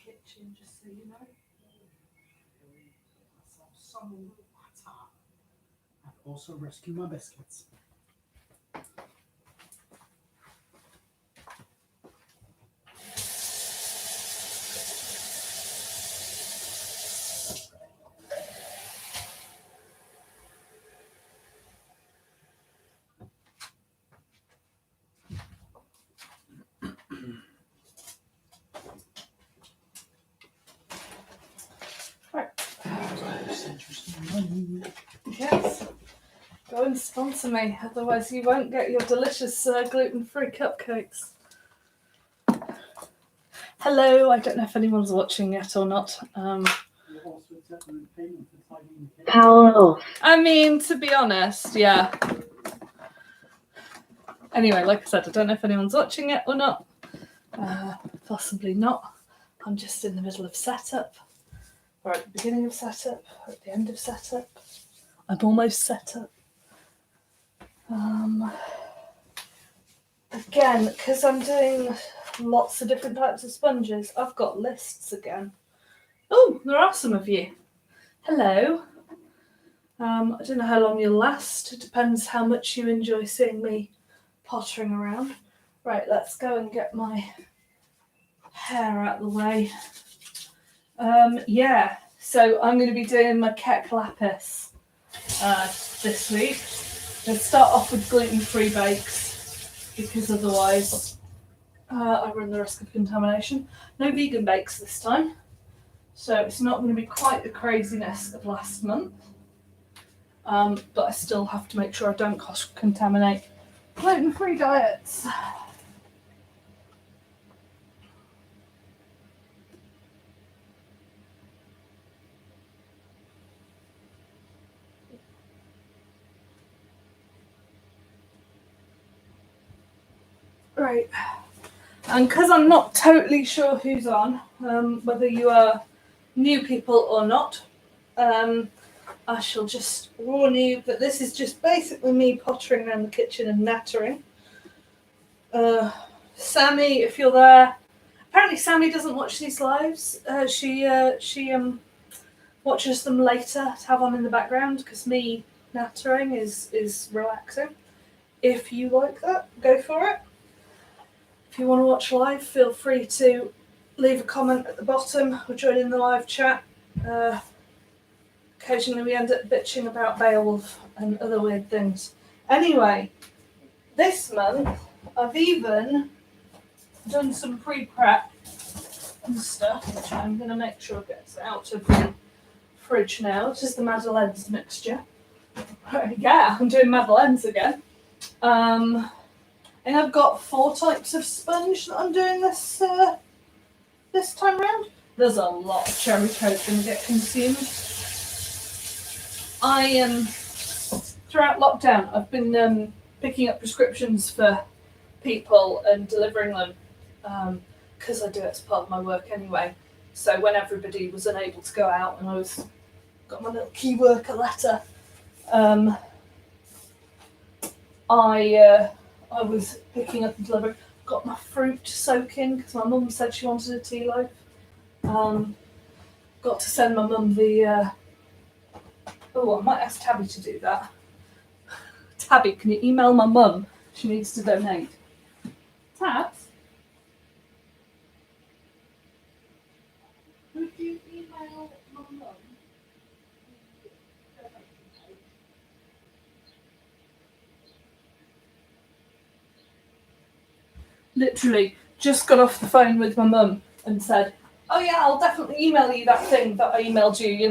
kitchen, just so you know. Some water. I've also rescued my biscuits. Yes. Go and sponsor me, otherwise you won't get your delicious gluten-free cupcakes. Hello, I don't know if anyone's watching yet or not. Hello. I mean, to be honest, yeah. Anyway, like I said, I don't know if anyone's watching it or not. Possibly not. I'm just in the middle of setup. Or at the beginning of setup, or at the end of setup. I'm almost set up. Again, because I'm doing lots of different types of sponges, I've got lists again. Oh, there are some of you. Hello. I don't know how long you'll last. It depends how much you enjoy seeing me pottering around. Right, let's go and get my hair out of the way. Yeah, so I'm going to be doing my Kek Lapis this week. I'm going to start off with gluten-free bakes because otherwise I run the risk of contamination. No vegan bakes this time, so it's not going to be quite the craziness of last month, but I still have to make sure I don't contaminate gluten-free diets. Right, and because I'm not totally sure who's on, whether you are new people or not, I shall just warn you that this is just basically me pottering around the kitchen and nattering. Sammy, if you're there, apparently Sammy doesn't watch these lives. She watches them later to have on in the background because me nattering is relaxing. If you like that, go for it. If you want to watch live, feel free to leave a comment at the bottom or join in the live chat. Occasionally we end up bitching about Beowulf and other weird things. Anyway, this month I've even done some pre-prep and stuff, which I'm going to make sure gets out of the fridge now. This is the Madeleine's mixture. Yeah, I'm doing Madeleine's again. And I've got 4 types of sponge that I'm doing this time round. There's a lot of cherry coke going to get consumed. Throughout lockdown, I've been picking up prescriptions for people and delivering them because I do it as part of my work anyway. So when everybody was unable to go out and I got my little key worker letter, I was picking up and delivering. Got my fruit soaking because my mum said she wanted a tea loaf. Got to send my mum the. I might ask Tabby to do that. Tabby, can you email my mum? She needs to donate. Tabs? Would you email my mum? Literally just got off the phone with my mum and said, oh yeah, I'll definitely email you that thing that I emailed you,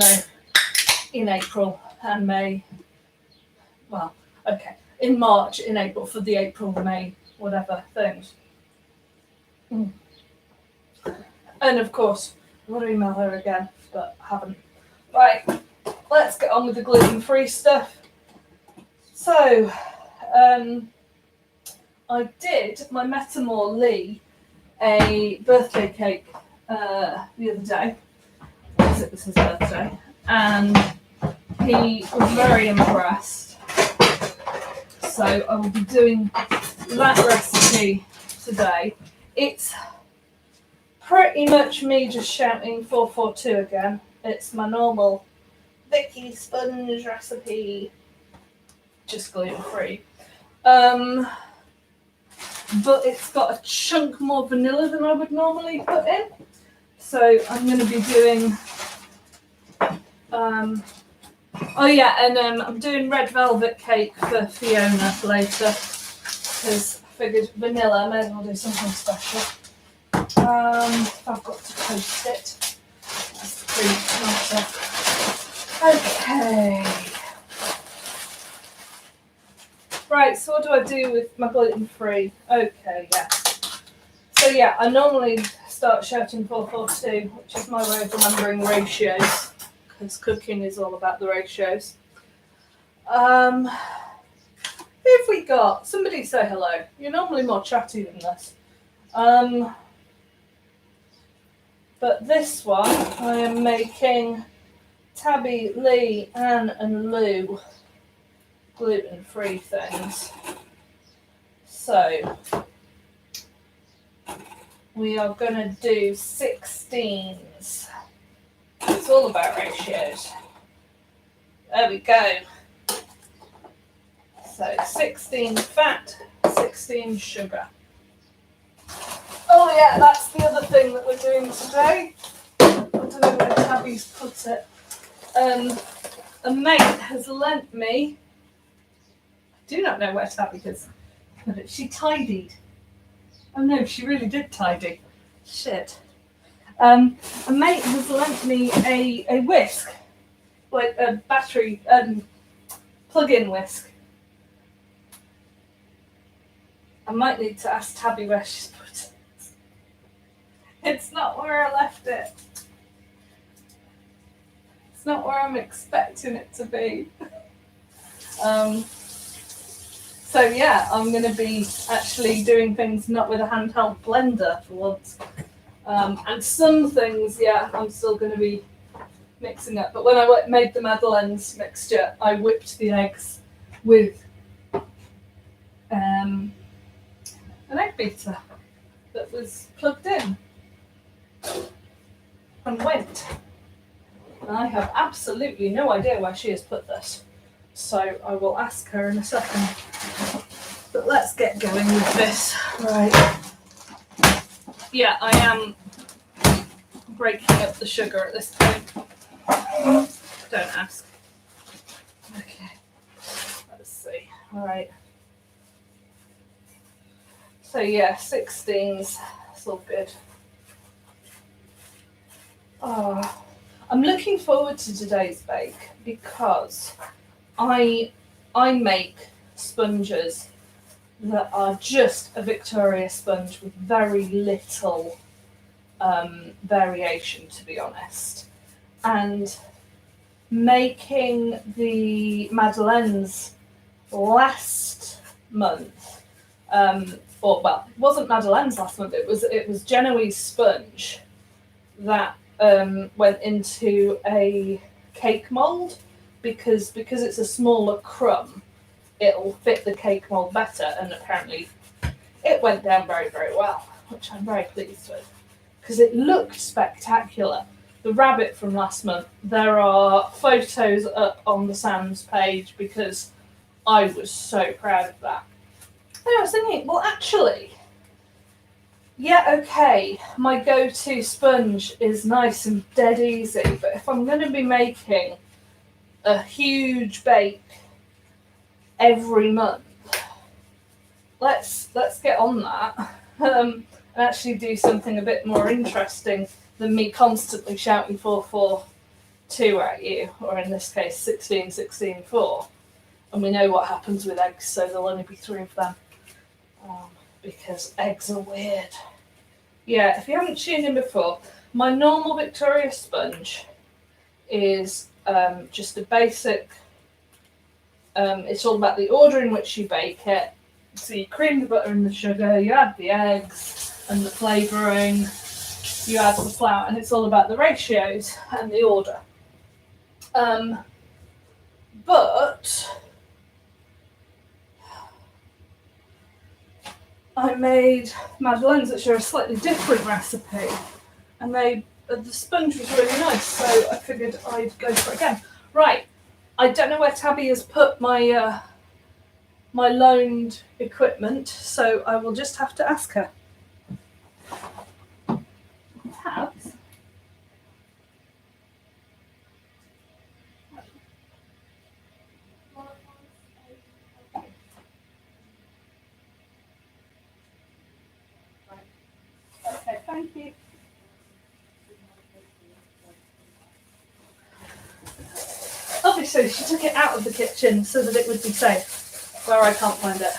in April and May. Well, okay, in March, in April, for the April, May, whatever things. And of course, I want to email her again, but I haven't. Right, let's get on with the gluten-free stuff. So, I did my Metamor Lee a birthday cake the other day, because it was his birthday, and he was very impressed. So I will be doing that recipe today. It's pretty much me just shouting 442 again. It's my normal Vicky sponge recipe, just gluten-free. But it's got a chunk more vanilla than I would normally put in. So I'm going to be doing, I'm doing red velvet cake for Fiona later, because I figured vanilla, I may as well do something special. I've got to toast it. That's the cream. Okay. Right, so what do I do with my gluten-free? Okay, yeah. So yeah, I normally start shouting 442, which is my way of remembering ratios, because cooking is all about the ratios. Who have we got? Somebody say hello. You're normally more chatty than this. But this one, I am making Tabby, Lee, Anne and Lou gluten-free things. So we are going to do 16s. It's all about ratios. There we go. So 16 fat, 16 sugar. Oh yeah, that's the other thing that we're doing today. I don't know where Tabby's put it. A mate has lent me, I do not know where Tabby is, but she tidied. Oh no, she really did tidy. Shit. A mate has lent me a whisk, like a battery plug-in whisk. I might need to ask Tabby where she's put it. It's not where I left it. It's not where I'm expecting it to be. So yeah, I'm going to be actually doing things not with a handheld blender for once. And some things, yeah, I'm still going to be mixing up. But when I made the Madeleine's mixture, I whipped the eggs with an egg beater that was plugged in and went. And I have absolutely no idea where she has put this. So I will ask her in a second. But let's get going with this. Right. Yeah, I am breaking up the sugar at this point. Don't ask. Okay. Let's see. All right. So yeah, 16s. That's all good. Oh, I'm looking forward to today's bake because I make sponges that are just a Victoria sponge with very little variation, to be honest. And making the Madeleine's last month, it wasn't Madeleine's last month. It was Genoese sponge that went into a cake mold because it's a smaller crumb. It'll fit the cake mold better, and apparently it went down very, very well, which I'm very pleased with because it looked spectacular. The rabbit from last month, there are photos up on the Sam's page because I was so proud of that. And I was thinking, well, actually, yeah, okay, my go-to sponge is nice and dead easy, but if I'm going to be making a huge bake every month, let's get on that and actually do something a bit more interesting than me constantly shouting 442 at you, or in this case 16, 16, 4. And we know what happens with eggs, so there'll only be 3 of them. Because eggs are weird. Yeah, if you haven't tuned in before, my normal Victoria sponge is just a basic, it's all about the order in which you bake it. So you cream the butter and the sugar, you add the eggs and the flavouring, you add the flour, and it's all about the ratios and the order. But I made Madeleine's, which are a slightly different recipe. and the sponge was really nice, so I figured I'd go for it again. Right, I don't know where Tabby has put my my loaned equipment, so I will just have to ask her. Tabs? Okay, thank you. Obviously, she took it out of the kitchen so that it would be safe, where I can't find it.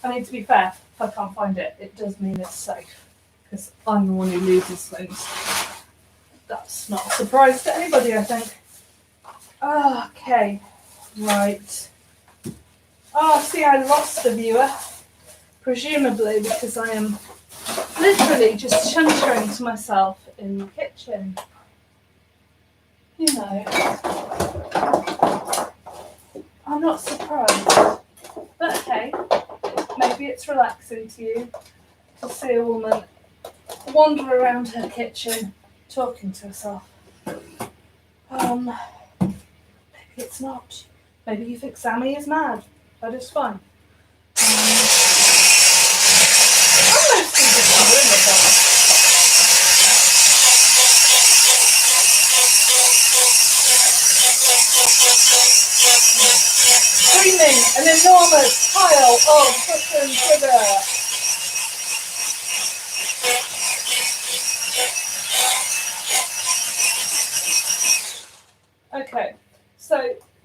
I mean, to be fair, if I can't find it, it does mean it's safe, because I'm the one who loses things. That's not a surprise to anybody, I think. Okay, right. Oh, see, I lost a viewer, presumably because I am literally just chuntering to myself in the kitchen. You know, I'm not surprised. But hey, maybe it's relaxing to you to see a woman wander around her kitchen talking to herself. Maybe it's not. Maybe you think Sammy is mad. That is fine. I'm mostly just doing it all. Screaming an enormous pile of custom sugar. Okay, so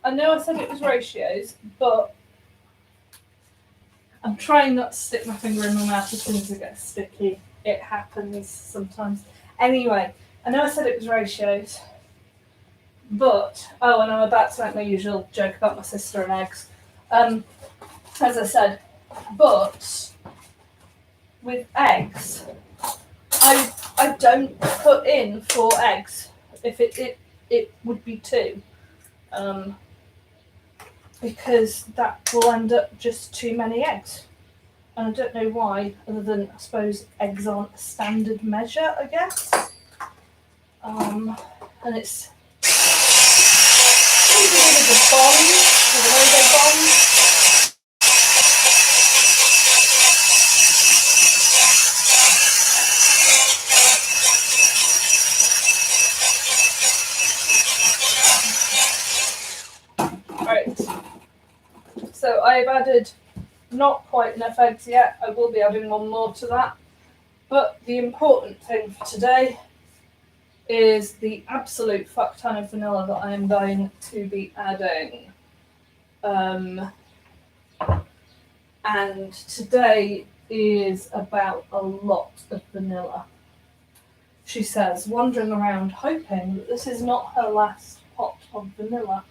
I know I said it was ratios, but I'm trying not to stick my finger in my mouth as soon as it gets sticky. It happens sometimes. Anyway, I know I said it was ratios, but, oh, and I'm about to make my usual joke about my sister and eggs. As I said, but with eggs, I don't put in 4 eggs. If it would be 2. Because that will end up just too many eggs. And I don't know why, other than I suppose eggs aren't a standard measure, I guess. And it's maybe with the bond, with the way they bond. Right. So I've added not quite enough eggs yet. I will be adding 1 more to that. But the important thing for today is the absolute fuck ton of vanilla that I am going to be adding. And today is about a lot of vanilla. She says, wandering around hoping that this is not her last pot of vanilla.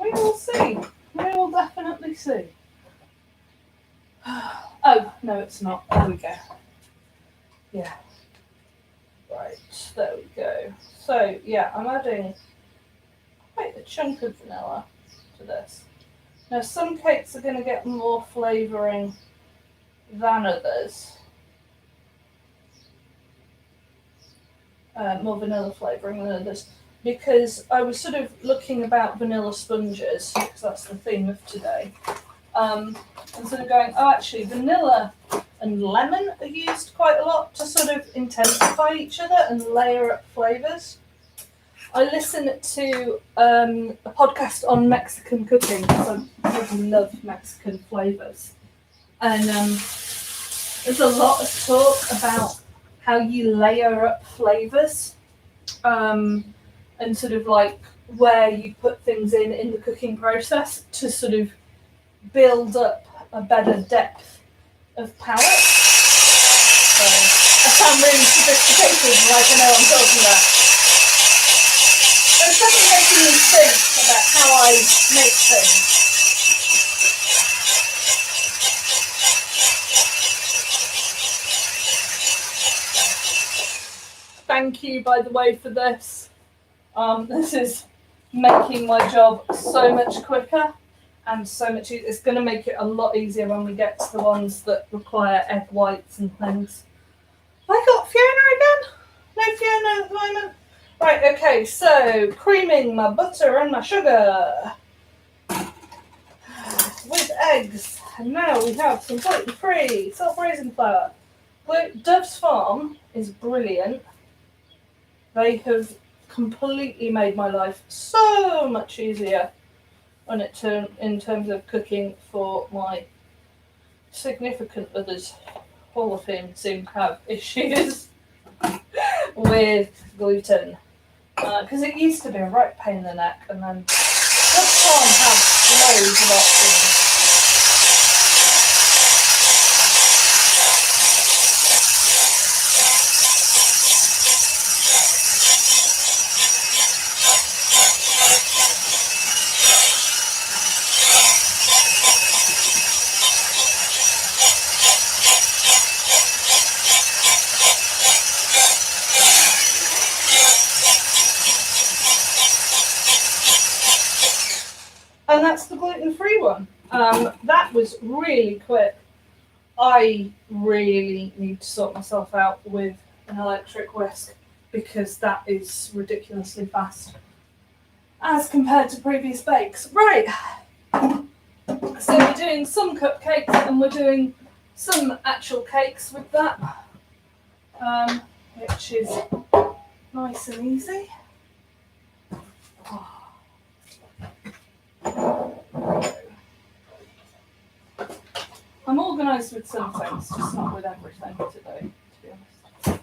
We will see. We will definitely see. Oh, no, it's not. There we go. Yeah. Right, there we go. So, yeah, I'm adding quite a chunk of vanilla to this. Now, some cakes are going to get more flavouring than others. More vanilla flavouring than others. Because I was sort of looking about vanilla sponges, because that's the theme of today. And sort of going, oh, actually, vanilla and lemon are used quite a lot to sort of intensify each other and layer up flavours. I listened to a podcast on Mexican cooking, because I really love Mexican flavours. And there's a lot of talk about how you layer up flavours. And sort of like where you put things in the cooking process to sort of build up a better depth of palate. So I sound really sophisticated, like I know what I'm talking about. But it's definitely making me think about how I make things. Thank you, by the way, for this. This is making my job so much quicker and so much easier. It's going to make it a lot easier when we get to the ones that require egg whites and things. Fiona again? No Fiona at the moment. Right, okay, so creaming my butter and my sugar with eggs. And now we have some gluten-free self-raising flour. Dove's Farm is brilliant. They have completely made my life so much easier in terms of cooking for my significant others. All of whom seem to have issues with gluten. Because it used to be a right pain in the neck, and then Dove's Farm have loads of options. And that's the gluten-free one. That was really quick. I really need to sort myself out with an electric whisk because that is ridiculously fast as compared to previous bakes. Right. So we're doing some cupcakes and we're doing some actual cakes with that, which is nice and easy. I'm organised with some things, just not with everything today, to be honest.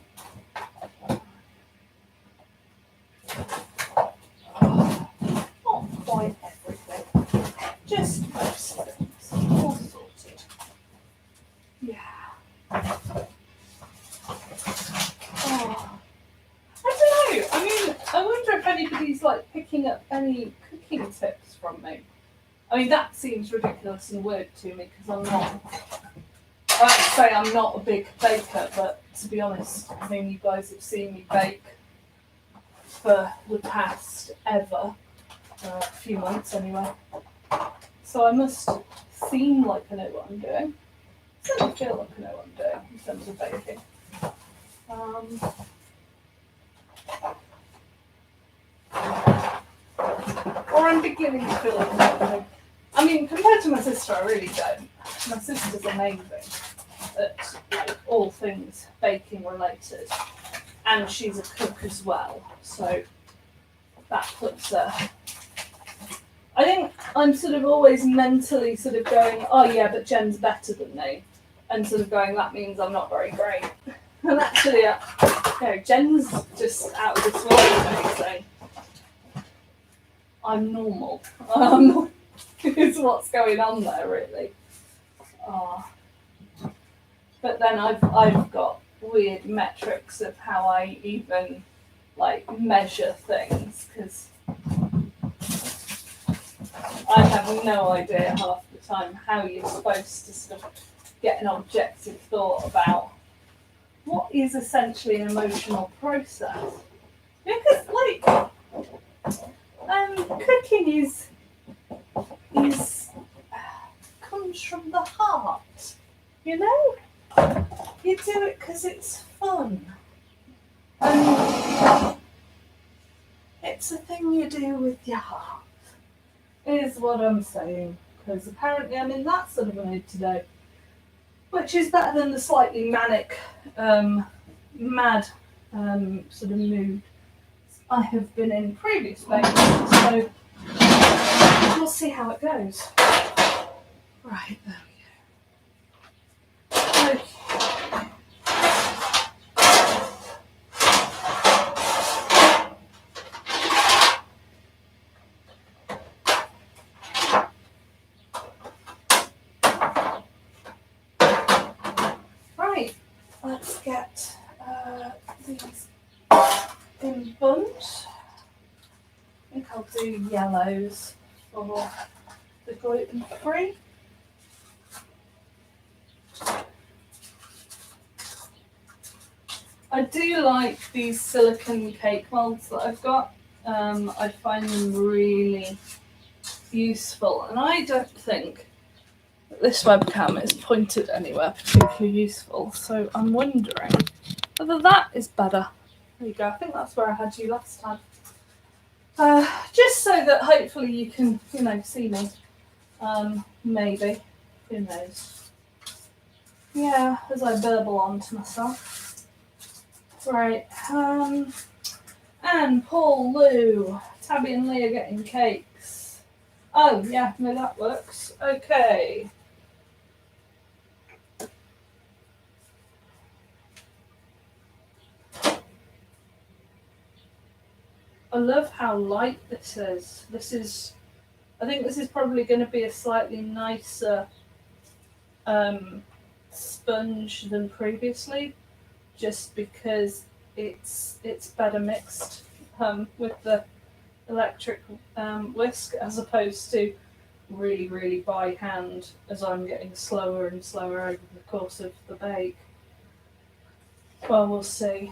Not quite everything, just most things. All sorted. Yeah. Oh. I don't know. I mean, I wonder if anybody's like picking up any cooking tips from me. I mean, that seems ridiculous and weird to me because I'm not. I like to say I'm not a big baker, but to be honest, I mean, you guys have seen me bake for the past ever, a few months anyway. So I must seem like I know what I'm doing. I certainly feel like I know what I'm doing in terms of baking. Or I'm beginning to feel like I know what I'm doing. I mean, compared to my sister, I really don't. My sister's amazing at like all things baking related, and she's a cook as well. So that puts her. I think I'm sort of always mentally sort of going, oh yeah, but Jen's better than me, and sort of going, that means I'm not very great. And actually, Jen's just out of this world amazing. I'm normal. Is what's going on there, really. But then I've got weird metrics of how I even like measure things because I have no idea half the time how you're supposed to sort of get an objective thought about what is essentially an emotional process. Because cooking is comes from the heart, you know? You do it because it's fun. And it's a thing you do with your heart, is what I'm saying. Because apparently I'm in that sort of a mood today. Which is better than the slightly manic, mad sort of mood I have been in previous bakes. So we'll see how it goes. Right, there we go. Okay. Right, let's get these in buns. I think I'll do yellows for the gluten-free. I do like these silicone cake molds that I've got. I find them really useful, and I don't think that this webcam is pointed anywhere particularly useful, so I'm wondering Whether that is better. There you go. I think that's where I had you last time. Just so that hopefully you can, see me. Maybe. Who knows? Yeah, as I burble on to myself. Right. Anne, Paul, Lou, Tabby and Lee are getting cakes. Oh, yeah, no, that works. Okay. I love how light this is. I think this is probably going to be a slightly nicer sponge than previously, just because it's better mixed with the electric whisk as opposed to really, really by hand as I'm getting slower and slower over the course of the bake. Well, we'll see.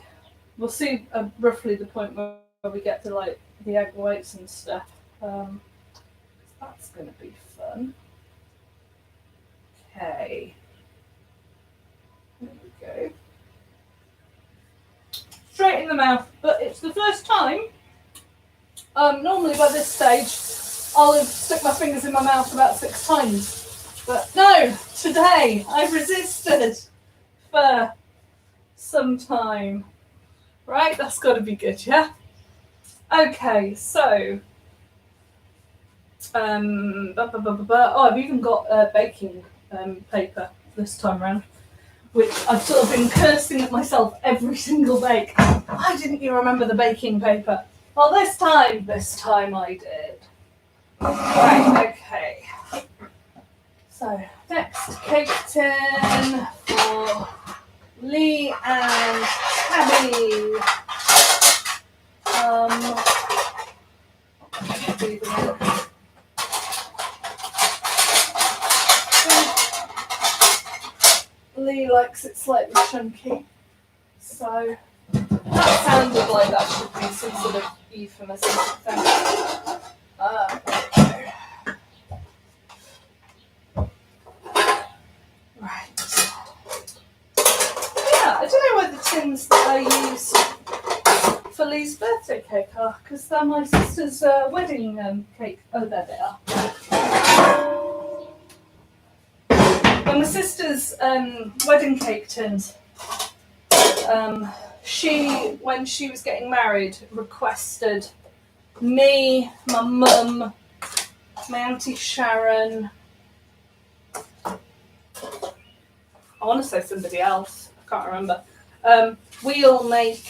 We'll see roughly the point where we get to like the egg whites and stuff. That's going to be fun. Okay. There we go. Straight in the mouth, but it's the first time. Normally by this stage, I'll have stuck my fingers in my mouth about 6 times. But no, today I've resisted for some time. Right, that's got to be good, yeah? Okay, so I've even got baking paper this time around, which I've sort of been cursing at myself every single bake. Why didn't you remember the baking paper? Well, this time I did. Right, okay. So, next cake tin for Lee and Tabby. Lee likes it slightly chunky, so that sounded like that should be some sort of euphemism thing. Right. Yeah, I don't know where the tins that I use for Lee's birthday cake are, because they're my sister's wedding cake. Oh, there they are. They're my sister's wedding cake tins. She, when she was getting married, requested me, my mum, my Auntie Sharon. I want to say somebody else. I can't remember. We all make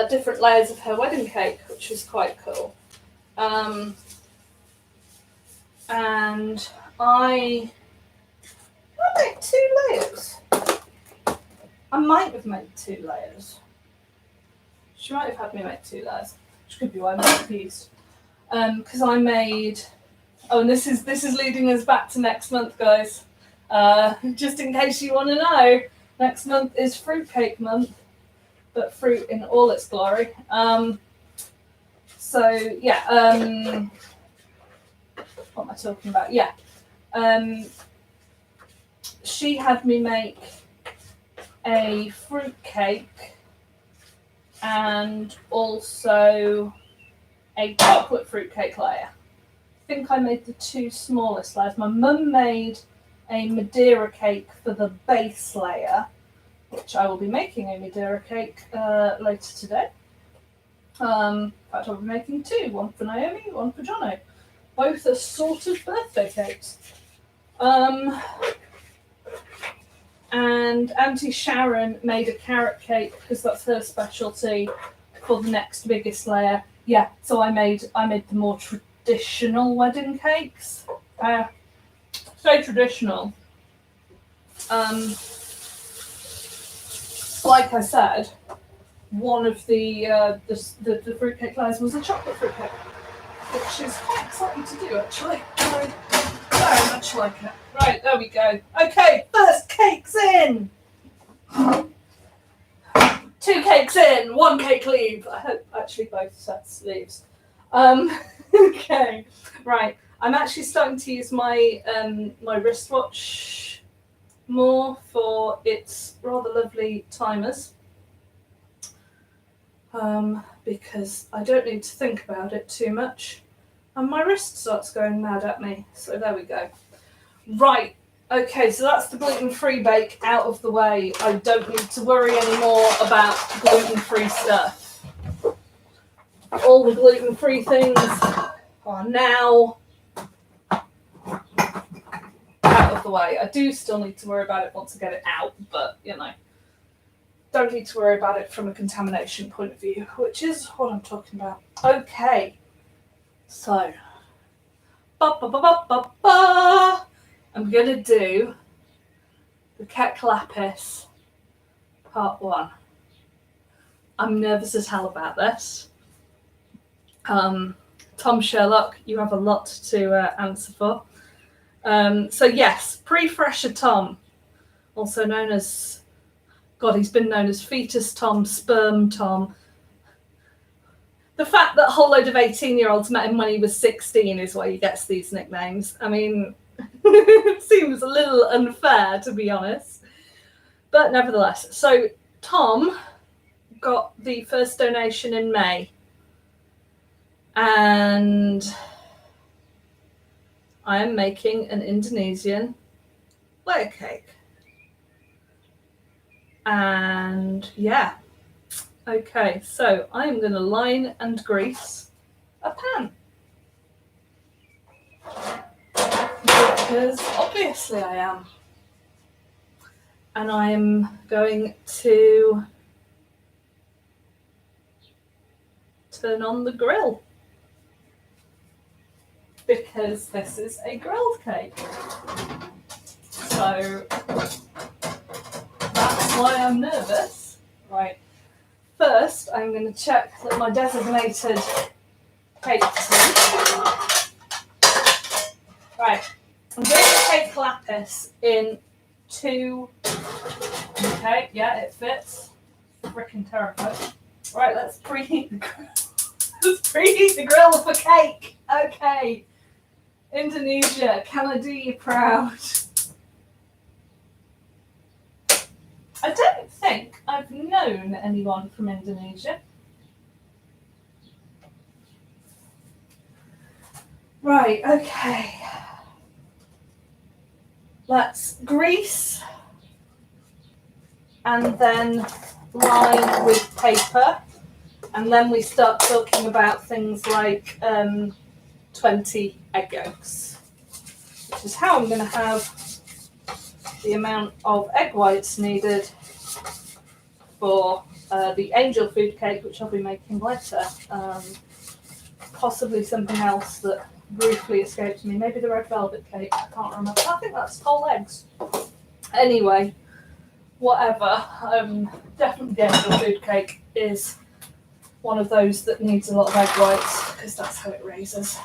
different layers of her wedding cake, which was quite cool. And I made 2 layers. I might have made 2 layers. She might have had me make 2 layers, which could be why I'm confused. Because I made. Oh, and this is leading us back to next month, guys. Just in case you want to know, next month is fruitcake month, but fruit in all its glory. So yeah. What am I talking about? Yeah. She had me make a fruit cake and also a chocolate fruit cake layer. I think I made the 2 smallest layers. My mum made a Madeira cake for the base layer, which I will be making a Madeira cake later today. In fact, I'll be making 2, one for Naomi, one for Jono. Both are sort of birthday cakes. And Auntie Sharon made a carrot cake because that's her specialty for the next biggest layer. Yeah, so I made the more traditional wedding cakes. So traditional. Like I said, one of the fruitcake layers was a chocolate fruitcake, which is quite exciting to do, actually. Very much like it. Right, there we go. Okay, first cake's in. 2 cakes in, 1 cake leave. I hope actually both sets leaves. Okay, right. I'm actually starting to use my my wristwatch more for its rather lovely timers, because I don't need to think about it too much and my wrist starts going mad at me. So there we go. Right, okay, so that's the gluten-free bake out of the way. I don't need to worry anymore about gluten-free stuff. All the gluten-free things are now out of the way. I do still need to worry about it once I get it out, but you know, don't need to worry about it from a contamination point of view, which is what I'm talking about. Okay, so I'm gonna do the Kek Lapis part 1. I'm nervous as hell about this. Tom Sherlock, you have a lot to answer for. So yes, pre-fresher Tom, also known as, God, he's been known as Fetus Tom, Sperm Tom. The fact that a whole load of 18-year-olds met him when he was 16 is why he gets these nicknames. I mean, it seems a little unfair, to be honest. But nevertheless, so Tom got the first donation in May. And I am making an Indonesian layer cake. And yeah. Okay, so I'm going to line and grease a pan. Because obviously I am. And I'm going to turn on the grill. Because this is a grilled cake. So that's why I'm nervous. Right. First, I'm going to check that my designated cake tin. Right. I'm doing the Kek Lapis in 2. Okay, yeah, it fits. Freaking terrified. Right, let's preheat the grill. Let's preheat the grill for cake. Okay. Indonesia, can I do you proud? I don't think I've known anyone from Indonesia. Right, okay. Let's grease and then line with paper. And then we start talking about things like 20 egg yolks, which is how I'm going to have the amount of egg whites needed for the angel food cake, which I'll be making later. Possibly something else that briefly escapes me. Maybe the red velvet cake. I can't remember. I think that's whole eggs. Anyway, whatever. Definitely the angel food cake is one of those that needs a lot of egg whites because that's how it rises.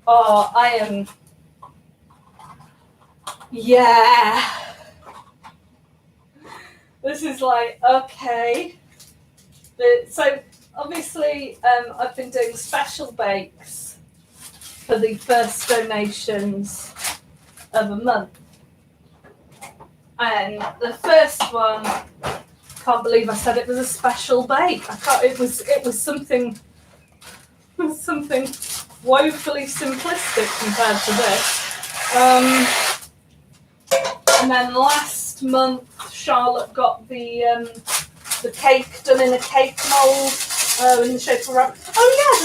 Oh, I am. Yeah. This is like, okay. So obviously I've been doing special bakes for the first donations of a month. And the first one, can't believe I said it was a special bake. It was something woefully simplistic compared to this. And then last month, Charlotte got the cake done in a cake mold in the shape of a rabbit. Oh yeah,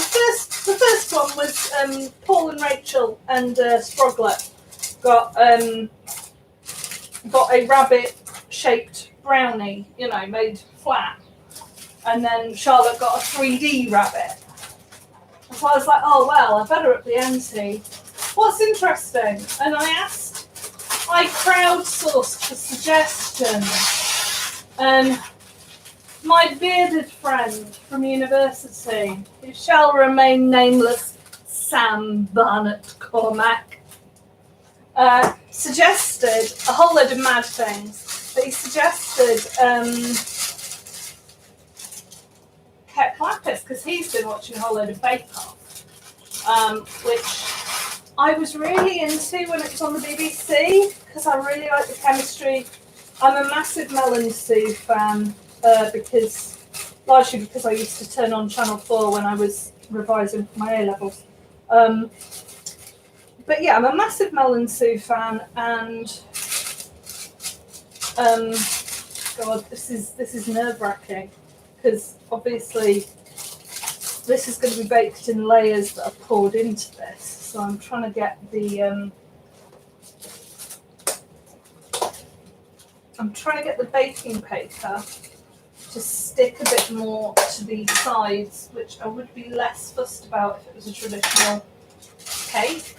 the first one was Paul and Rachel and Sproglet got a rabbit-shaped brownie, made flat, and then Charlotte got a 3D rabbit. So I was like, oh well, I better up the ante. What's interesting? And I crowdsourced for suggestions, and my bearded friend from university, who shall remain nameless, Sam Barnett Cormack, suggested a whole load of mad things, but he suggested Kek Lapis because he's been watching a whole load of Bake Off, which I was really into when it was on the BBC because I really like the chemistry. I'm a massive Melon Sue fan largely because I used to turn on Channel 4 when I was revising for my A-levels. But yeah, I'm a massive Melon Sue fan, and God, this is nerve-wracking because obviously this is going to be baked in layers that are poured into this. So I'm trying to get the baking paper to stick a bit more to the sides, which I would be less fussed about if it was a traditional cake.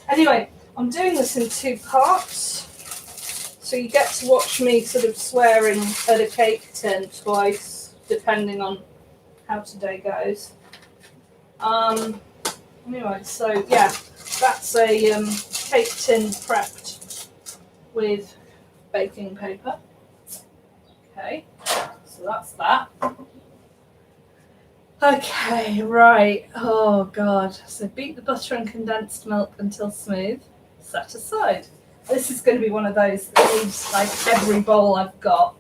Anyway, I'm doing this in 2 parts, so you get to watch me sort of swearing at a cake tin twice, depending on how today goes. Anyway, so yeah, that's a cake tin prepped with baking paper. Okay, so that's that. Okay, right. Oh God. So beat the butter and condensed milk until smooth. Set aside. This is going to be one of those that needs like every bowl I've got.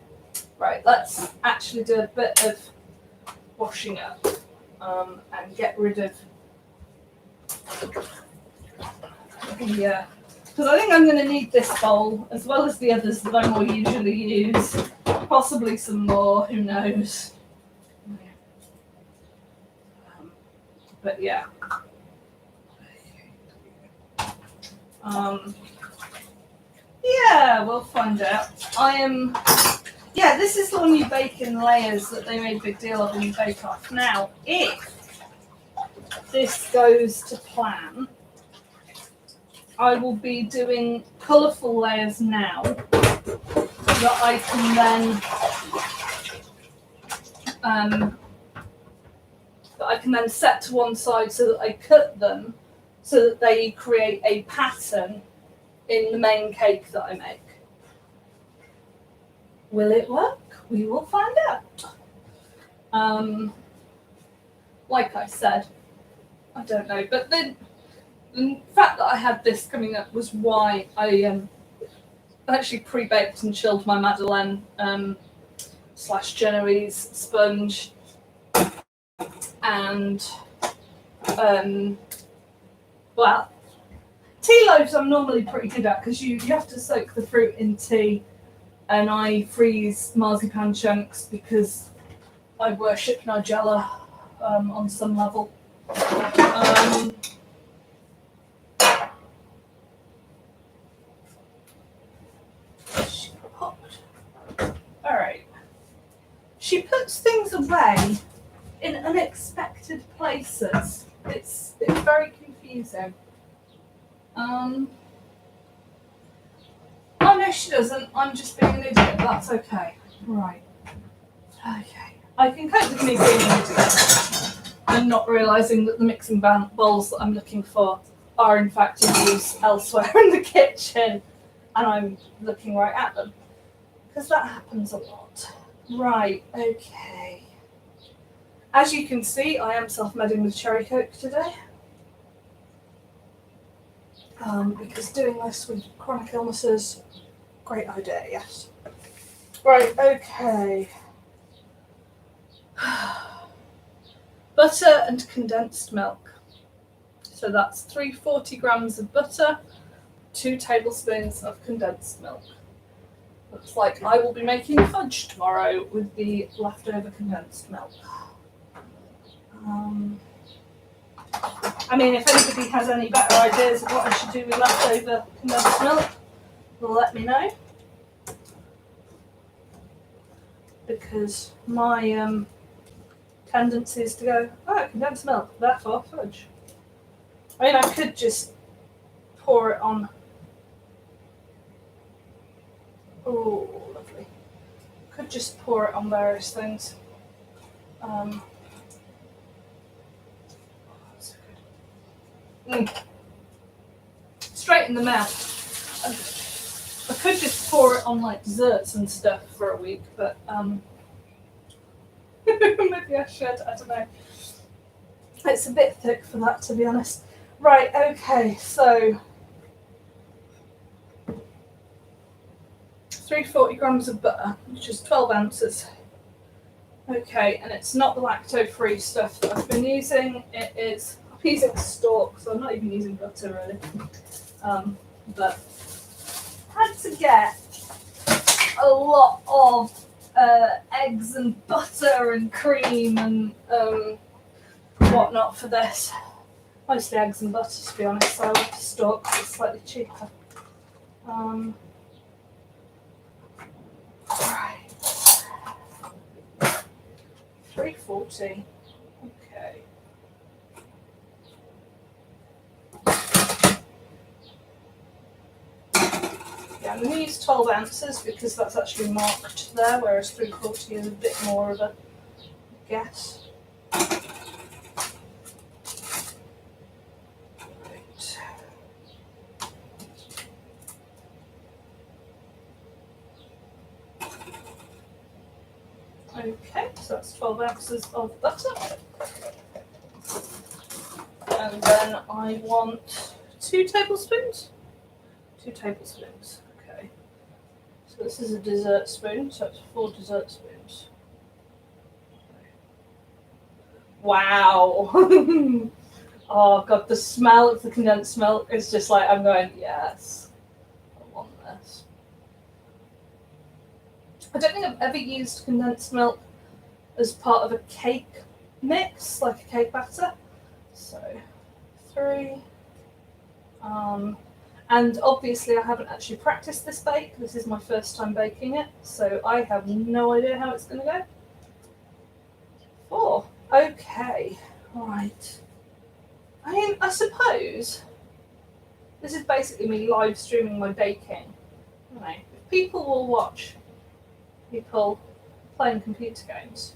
Right, let's actually do a bit of washing up and get rid of the because I think I'm going to need this bowl as well as the others that I more usually use. Possibly some more, who knows. But yeah. Yeah, we'll find out. Yeah, this is the one you bake in layers that they made a big deal of in Bake Off. Now, if this goes to plan, I will be doing colourful layers now that I can then set to one side so that I cut them so that they create a pattern in the main cake that I make. Will it work? We will find out. Like I said, I don't know, but the fact that I had this coming up was why I actually pre-baked and chilled my Madeleine / Genoese sponge, and well, tea loaves I'm normally pretty good at because you have to soak the fruit in tea, and I freeze marzipan chunks because I worship Nigella on some level. Alright. She puts things away in unexpected places. It's very confusing. Oh no, she doesn't. I'm just being an idiot. That's okay. Right. Okay. I can cope with me being an idiot and not realising that the mixing bowls that I'm looking for are in fact in use elsewhere in the kitchen, and I'm looking right at them. Because that happens a lot. Right, okay. As you can see, I am self-medding with cherry coke today. Because doing this with chronic illnesses, great idea, yes. Right, okay. Butter and condensed milk. So that's 340 grams of butter, 2 tablespoons of condensed milk. Looks like I will be making fudge tomorrow with the leftover condensed milk. I mean, if anybody has any better ideas of what I should do with leftover condensed milk, let me know. Because my tendency is to go, oh, condensed milk, therefore fudge. I mean, I could just pour it on. Oh, lovely. Could just pour it on various things. So good. Straight in the mouth. I could just pour it on like desserts and stuff for a week, but maybe I should. I don't know. It's a bit thick for that, to be honest. Right, okay, so 340 grams of butter, which is 12 ounces. Okay, and it's not the lacto-free stuff that I've been using. It is, I'm using stork, so I'm not even using butter really. But had to get a lot of eggs and butter and cream and whatnot for this. Mostly eggs and butter, to be honest. So I went to stork because it's slightly cheaper. Right. 340. Okay. Yeah, I'm going to use 12 ounces because that's actually marked there, whereas 340 is a bit more of a guess. Right. Okay, so that's 12 ounces of butter. And then I want 2 tablespoons. 2 tablespoons, okay. So this is a dessert spoon, so it's 4 dessert spoons. Wow! Oh god, the smell of the condensed milk is just like, I'm going, yes, I want this. I don't think I've ever used condensed milk as part of a cake mix, like a cake batter. So, 3. And obviously I haven't actually practiced this bake. This is my first time baking it, so I have no idea how it's going to go. 4. Okay, right. I mean, I suppose this is basically me live streaming my baking. You know, if people will watch people playing computer games.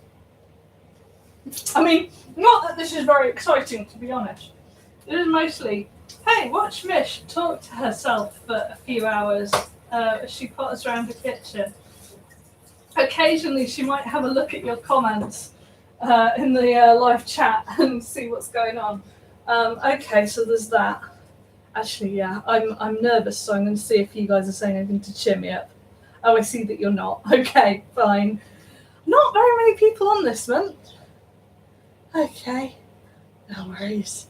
I mean, not that this is very exciting, to be honest. It is mostly, hey, watch Mish talk to herself for a few hours as she potters around the kitchen. Occasionally, she might have a look at your comments in the live chat and see what's going on. Okay, so there's that. Actually, yeah, I'm nervous, so I'm going to see if you guys are saying anything to cheer me up. Oh, I see that you're not. Okay, fine. Not very many people on this month. Okay, no worries.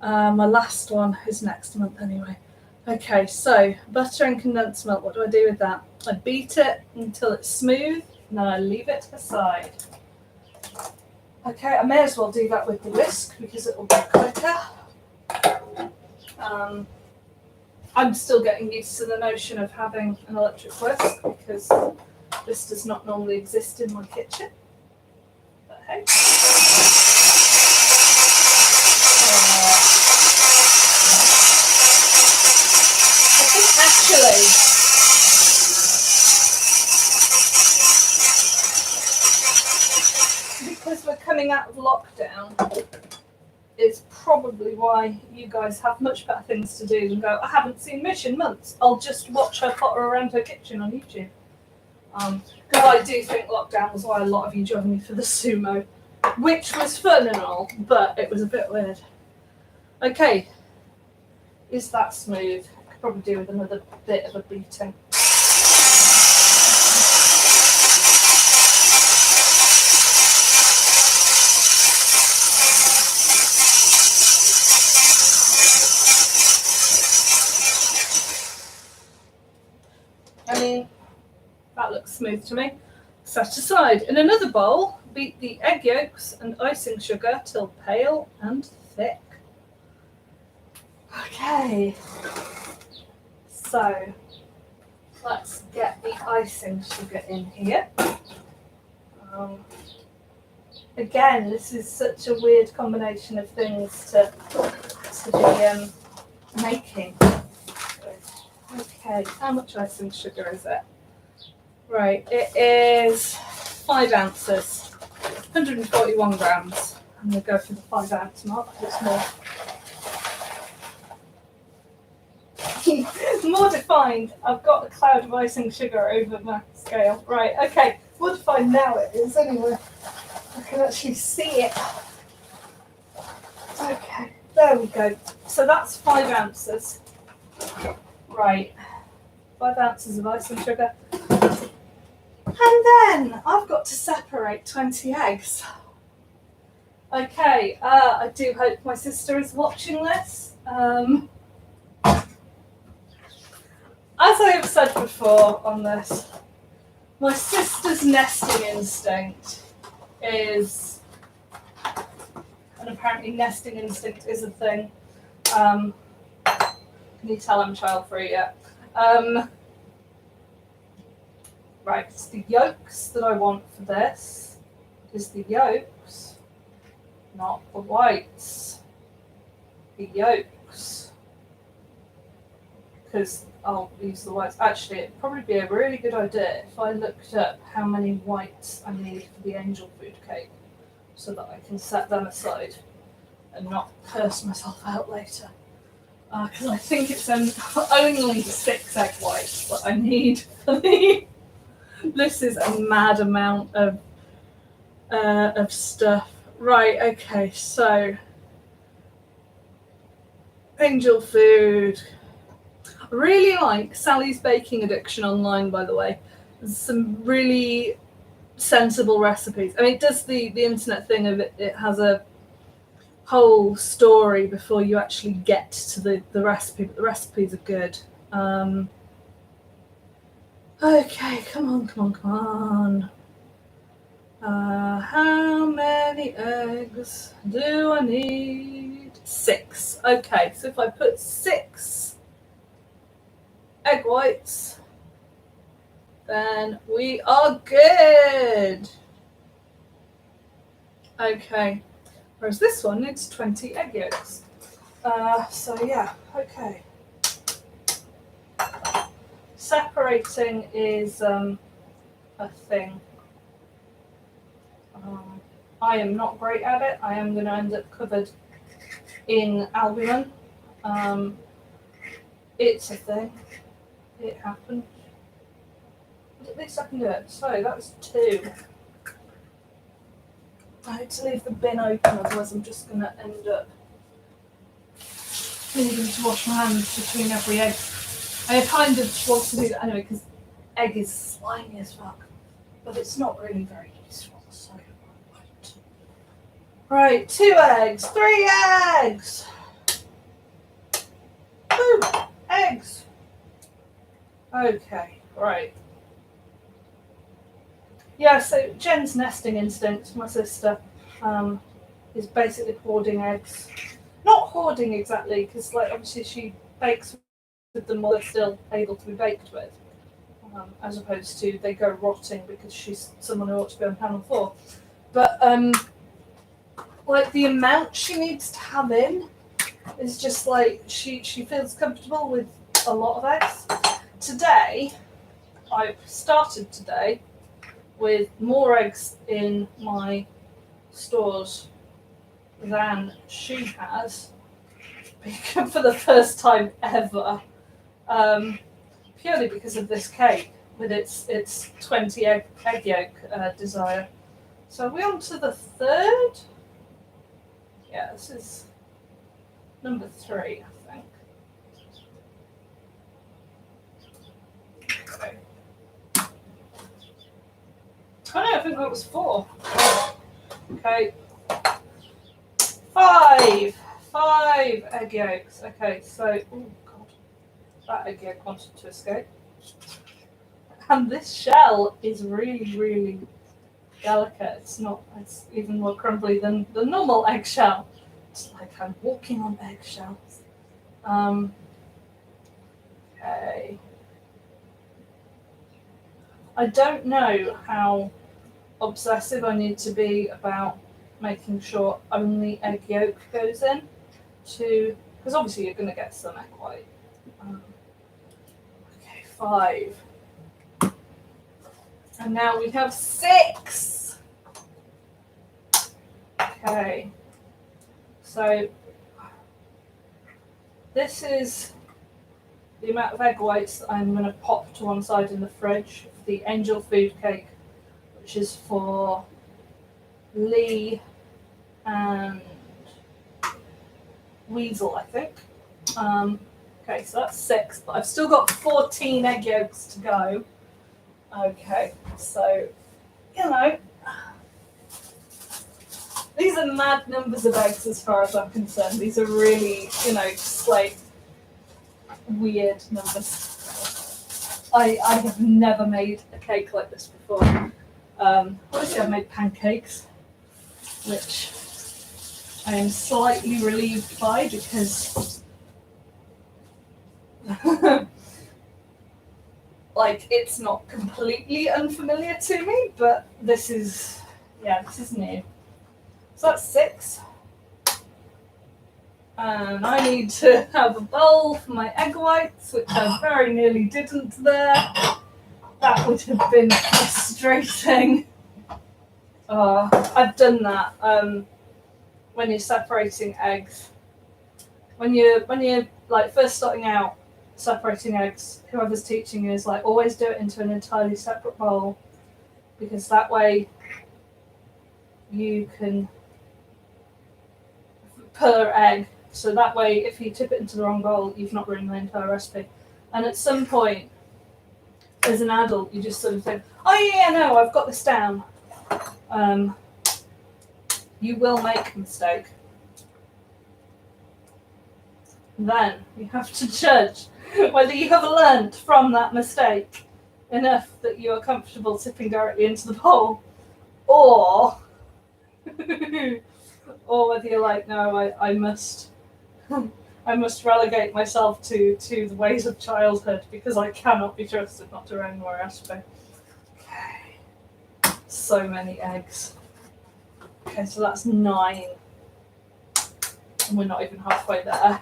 My last one is next month anyway. Okay, so butter and condensed milk, what do I do with that? I beat it until it's smooth, and then I leave it aside. Okay, I may as well do that with the whisk because it will be quicker. I'm still getting used to the notion of having an electric whisk because this does not normally exist in my kitchen. But hey. I think actually because we're coming out of lockdown, is probably why you guys have much better things to do than go, I haven't seen Mish in months. I'll just watch her potter around her kitchen on YouTube. Because I do think lockdown was why a lot of you joined me for the sumo, which was fun and all, but it was a bit weird. Okay, is that smooth? I could probably do with another bit of a beating. I mean, that looks smooth to me. Set aside. In another bowl, beat the egg yolks and icing sugar till pale and thick. Okay, so let's get the icing sugar in here. Again, this is such a weird combination of things to be making. Okay, how much icing sugar is it? Right, it is 5 ounces, 141 grams. I'm going to go for the 5 ounce mark, it's more. More defined. I've got a cloud of icing sugar over my scale. Right, okay, more defined now it is anyway. I can actually see it. Okay, there we go. So that's 5 ounces. Right, 5 ounces of icing sugar. And then I've got to separate 20 eggs. Okay, I do hope my sister is watching this. As I have said before on this, my sister's nesting instinct is, and apparently nesting instinct is a thing. Can you tell I'm child free yet? Right, it's the yolks that I want for this. Is the yolks, not the whites. The yolks. Because I'll use the whites. Actually, it'd probably be a really good idea if I looked up how many whites I need for the angel food cake so that I can set them aside and not curse myself out later. Because I think it's only 6 egg whites that I need for the... This is a mad amount of stuff. Right, okay, so angel food. I really like Sally's Baking Addiction online, by the way. There's some really sensible recipes. I mean, it does the internet thing of it has a whole story before you actually get to the recipe, but the recipes are good. Okay, come on. How many eggs do I need? 6. Okay, so if I put 6 egg whites, then we are good. Okay, whereas this one needs 20 egg yolks. So yeah, okay. Separating is a thing. I am not great at it. I am going to end up covered in albumin. It's a thing. It happened. But at least I can do it. So that was 2. I had to leave the bin open, otherwise I'm just going to end up needing to wash my hands between every egg. I kind of want to do that anyway because egg is slimy as fuck, but it's not really very useful. So right, 2 eggs, 3 eggs. Woo, eggs. Okay, right. Yeah, so Jen's nesting instinct, my sister, is basically hoarding eggs. Not hoarding exactly, because like obviously she bakes with them while they're still able to be baked with, as opposed to they go rotting because she's someone who ought to be on panel 4. But like the amount she needs to have in is just like she feels comfortable with a lot of eggs. Today, I've started today with more eggs in my stores than she has, for the first time ever, purely because of this cake with its 20 egg yolk desire. So are we on to the 3rd? Yeah, this is number 3, I think. Okay. Oh no, I think that was 4. Okay. 5 egg yolks. Okay, so oh god, that egg yolk wanted to escape. And this shell is really, really delicate. It's even more crumbly than the normal eggshell. It's like I'm walking on eggshells. Okay. I don't know how obsessive I need to be about making sure only egg yolk goes in because obviously you're going to get some egg white. Okay, 5. And now we have 6. Okay. So this is the amount of egg whites that I'm going to pop to one side in the fridge for the angel food cake, which is for Lee and weasel, I think. Okay, so that's 6, but I've still got 14 egg yolks to go. Okay, so, you know, these are mad numbers of eggs as far as I'm concerned. These are really, you know, just like weird numbers. I have never made a cake like this before. Obviously I've made pancakes, which I am slightly relieved by because like it's not completely unfamiliar to me, but this is new. So that's 6. And I need to have a bowl for my egg whites, which I very nearly didn't there. That would have been frustrating. I've done that when you're separating eggs. When you're like first starting out separating eggs, whoever's teaching you is like always do it into an entirely separate bowl, because that way you can per egg. So that way, if you tip it into the wrong bowl, you've not ruined the entire recipe. And at some point, as an adult, you just sort of think, oh yeah, no, I've got this down. You will make a mistake. Then you have to judge whether you have learnt from that mistake enough that you are comfortable tipping directly into the bowl, or whether you're like, no, I must relegate myself to the ways of childhood because I cannot be trusted not to ruin my recipe. Okay, so many eggs. Okay, so that's 9, and we're not even halfway there.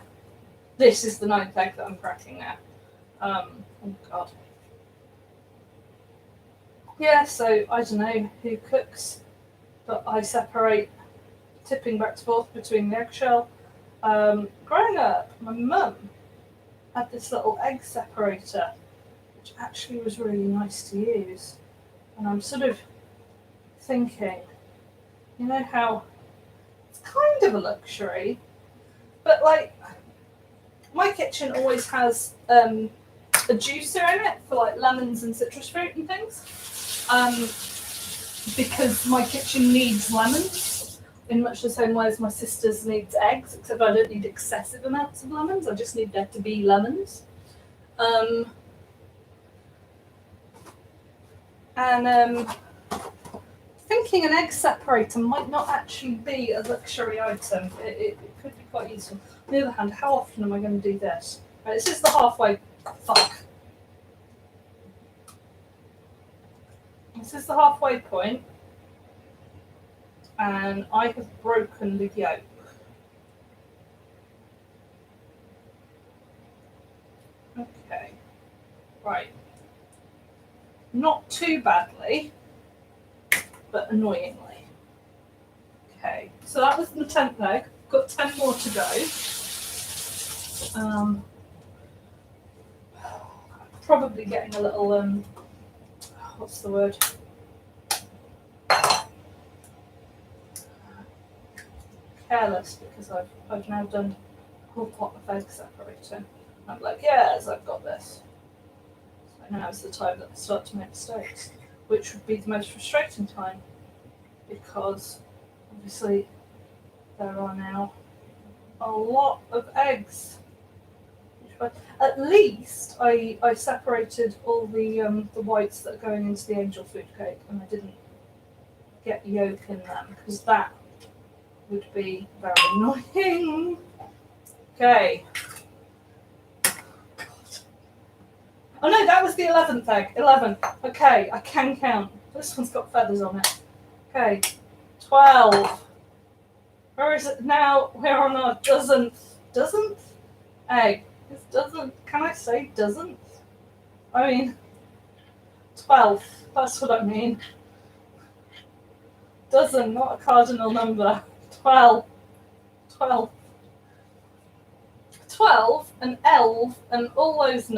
This is the 9th egg that I'm cracking now. Oh god. Yeah, so I don't know who cooks, but I separate, tipping back and forth between the eggshell. Growing up, my mum had this little egg separator, which actually was really nice to use. And I'm sort of thinking, you know how it's kind of a luxury, but like my kitchen always has a juicer in it for like lemons and citrus fruit and things, because my kitchen needs lemons in much the same way as my sister's needs eggs, except I don't need excessive amounts of lemons. I just need there to be lemons. Thinking an egg separator might not actually be a luxury item. It could be quite useful. On the other hand, how often am I going to do this? Right, this is the halfway. Fuck. This is the halfway point, and I have broken the yolk. Okay. Right. Not too badly, but annoyingly. Okay, so that was the 10th egg. Got 10 more to go. Probably getting a little, what's the word? Careless, because I've now done a whole pot of egg separating. I'm like, yes, I've got this. So now is the time that I start to make mistakes, which would be the most frustrating time, because obviously there are now a lot of eggs. At least I separated all the whites that are going into the angel food cake, and I didn't get yolk in them, because that would be very annoying. Okay. Oh no, that was the 11th egg. 11. Okay, I can count. This one's got feathers on it. Okay, 12. Where is it now? We're on our dozenth egg. It's doesn't. Can I say doesn't? I mean, 12. That's what I mean. Dozen, not a cardinal number. 12. 12. 12 and elf and all those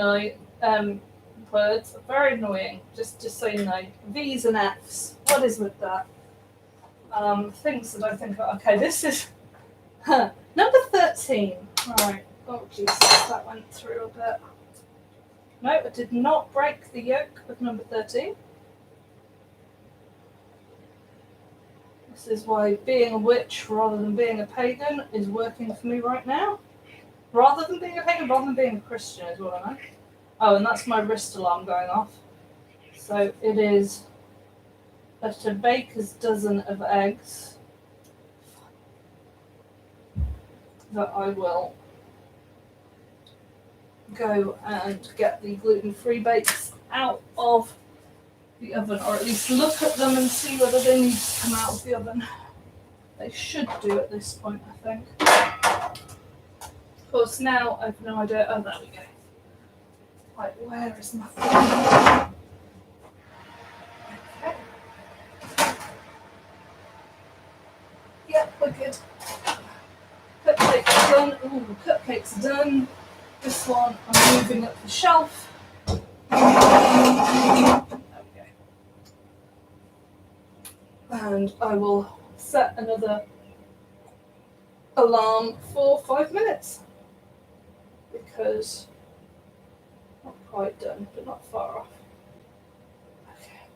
words are very annoying. Just so you know. V's and F's. What is with that? Things that I think are okay. This is number 13 13. Right. Oh, Jesus, that went through a bit. No, I did not break the yolk of number 13. This is why being a witch rather than being a pagan is working for me right now. Rather than being a pagan, rather than being a Christian is what I meant. Oh, and that's my wrist alarm going off. So it is a baker's dozen of eggs that I will go and get the gluten-free bakes out of the oven, or at least look at them and see whether they need to come out of the oven. They should do at this point, I think. Of course, now I've no idea. Oh, there we go. Right, where is my phone? Okay. Yep, we're good. Cupcakes done. Ooh, cupcakes done. This one I'm moving up the shelf. There we go. And I will set another alarm for 5 minutes because not quite done, but not far off. Okay.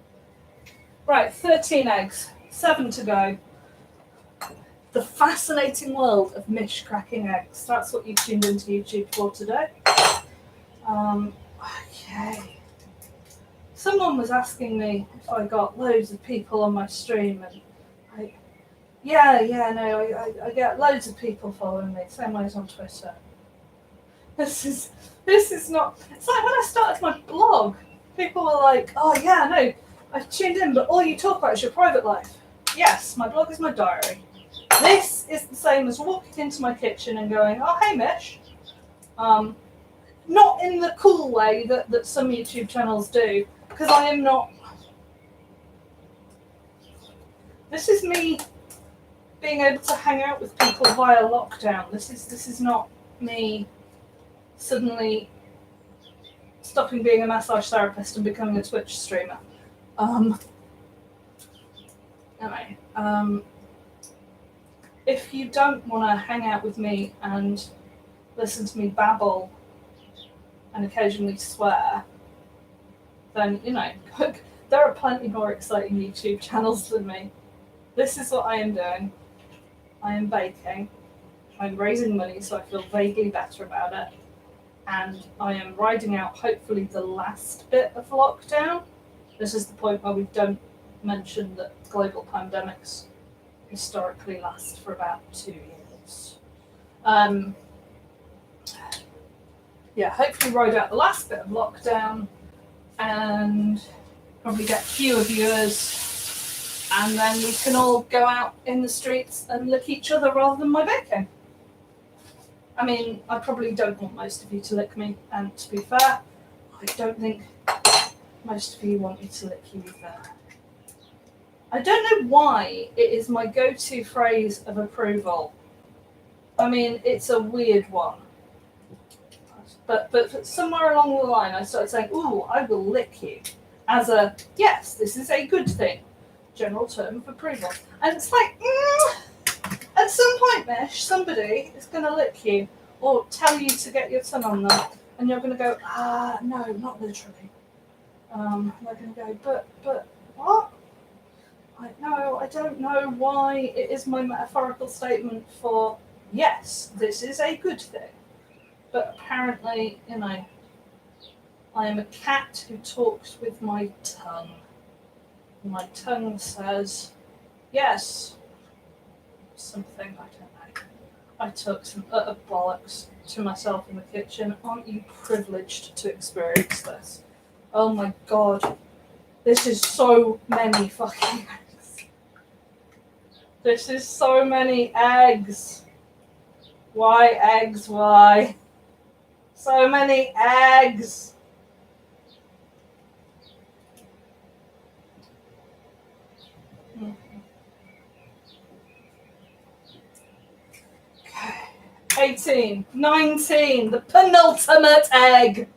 Right, 13 eggs, 7 to go. The fascinating world of Mish cracking eggs. That's what you tuned into YouTube for today. Okay. Someone was asking me if I got loads of people on my stream, and I get loads of people following me, same way as on Twitter. This is not. It's like when I started my blog, people were like, "Oh yeah, no, I've tuned in, but all you talk about is your private life." Yes, my blog is my diary. This is the same as walking into my kitchen and going, "Oh hey Mish," not in the cool way that some YouTube channels do, because I am not. This is me being able to hang out with people via lockdown. This is not me suddenly stopping being a massage therapist and becoming a Twitch streamer. Anyway, if you don't want to hang out with me and listen to me babble and occasionally swear, then, there are plenty more exciting YouTube channels than me. This is what I am doing. I am baking. I'm raising money, so I feel vaguely better about it. And I am riding out, hopefully, the last bit of lockdown. This is the point where we don't mention that global pandemics historically last for about 2 years. Hopefully ride out the last bit of lockdown and probably get fewer viewers, and then we can all go out in the streets and lick each other rather than my baking. I mean, I probably don't want most of you to lick me, and to be fair, I don't think most of you want me to lick you either. I don't know why it is my go-to phrase of approval. I mean, it's a weird one. But somewhere along the line, I started saying, "Ooh, I will lick you," as a, yes, this is a good thing, general term of approval. And it's like, at some point, Mish, somebody is going to lick you or tell you to get your tongue on them, and you're going to go, no, not literally. They're going to go, but what? No, I don't know why it is my metaphorical statement for, yes, this is a good thing. But apparently, I am a cat who talks with my tongue. My tongue says, yes, something, I don't know. I took some utter bollocks to myself in the kitchen. Aren't you privileged to experience this? Oh my god. This is so many fucking eggs. This is so many eggs. Why eggs? Why? So many eggs. Okay. 18, 19, the penultimate egg.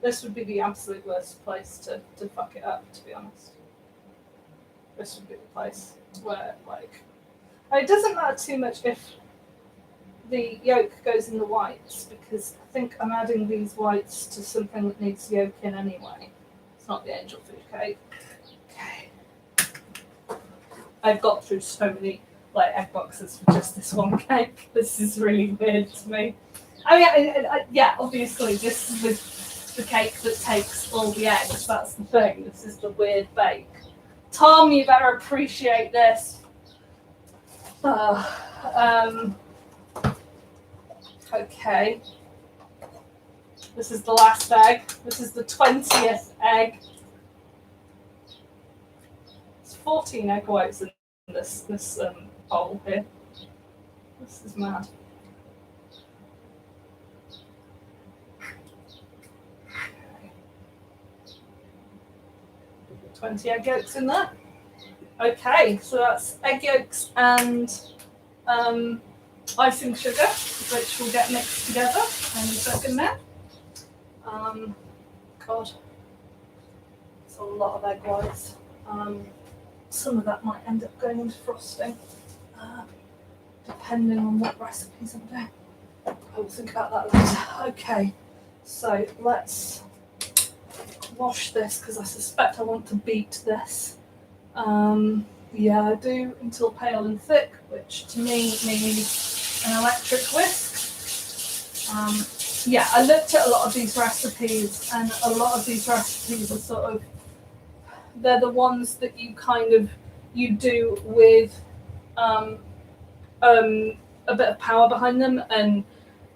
This would be the absolute worst place to fuck it up, to be honest. This would be the place where, It doesn't matter too much if the yolk goes in the whites, because I think I'm adding these whites to something that needs yolk in anyway. It's not the angel food cake. Okay. I've got through so many egg boxes for just this one cake. This is really weird to me. I mean, yeah, obviously this with the cake that takes all the eggs. That's the thing. This is the weird bake. Tom, you better appreciate this. Okay. This is the last egg. This is the 20th egg. There's 14 egg whites in this bowl here. This is mad. Okay. 20 egg yolks in there. Okay, so that's egg yolks and icing sugar, which will get mixed together in a second now. God, it's a lot of egg whites. Some of that might end up going into frosting, depending on what recipes I'm doing. I'll think about that later. Okay, so let's wash this because I suspect I want to beat this. Yeah, I do until pale and thick, which to me means an electric whisk. Yeah, I looked at a lot of these recipes, and a lot of these recipes are sort of, they're the ones that you do with a bit of power behind them, and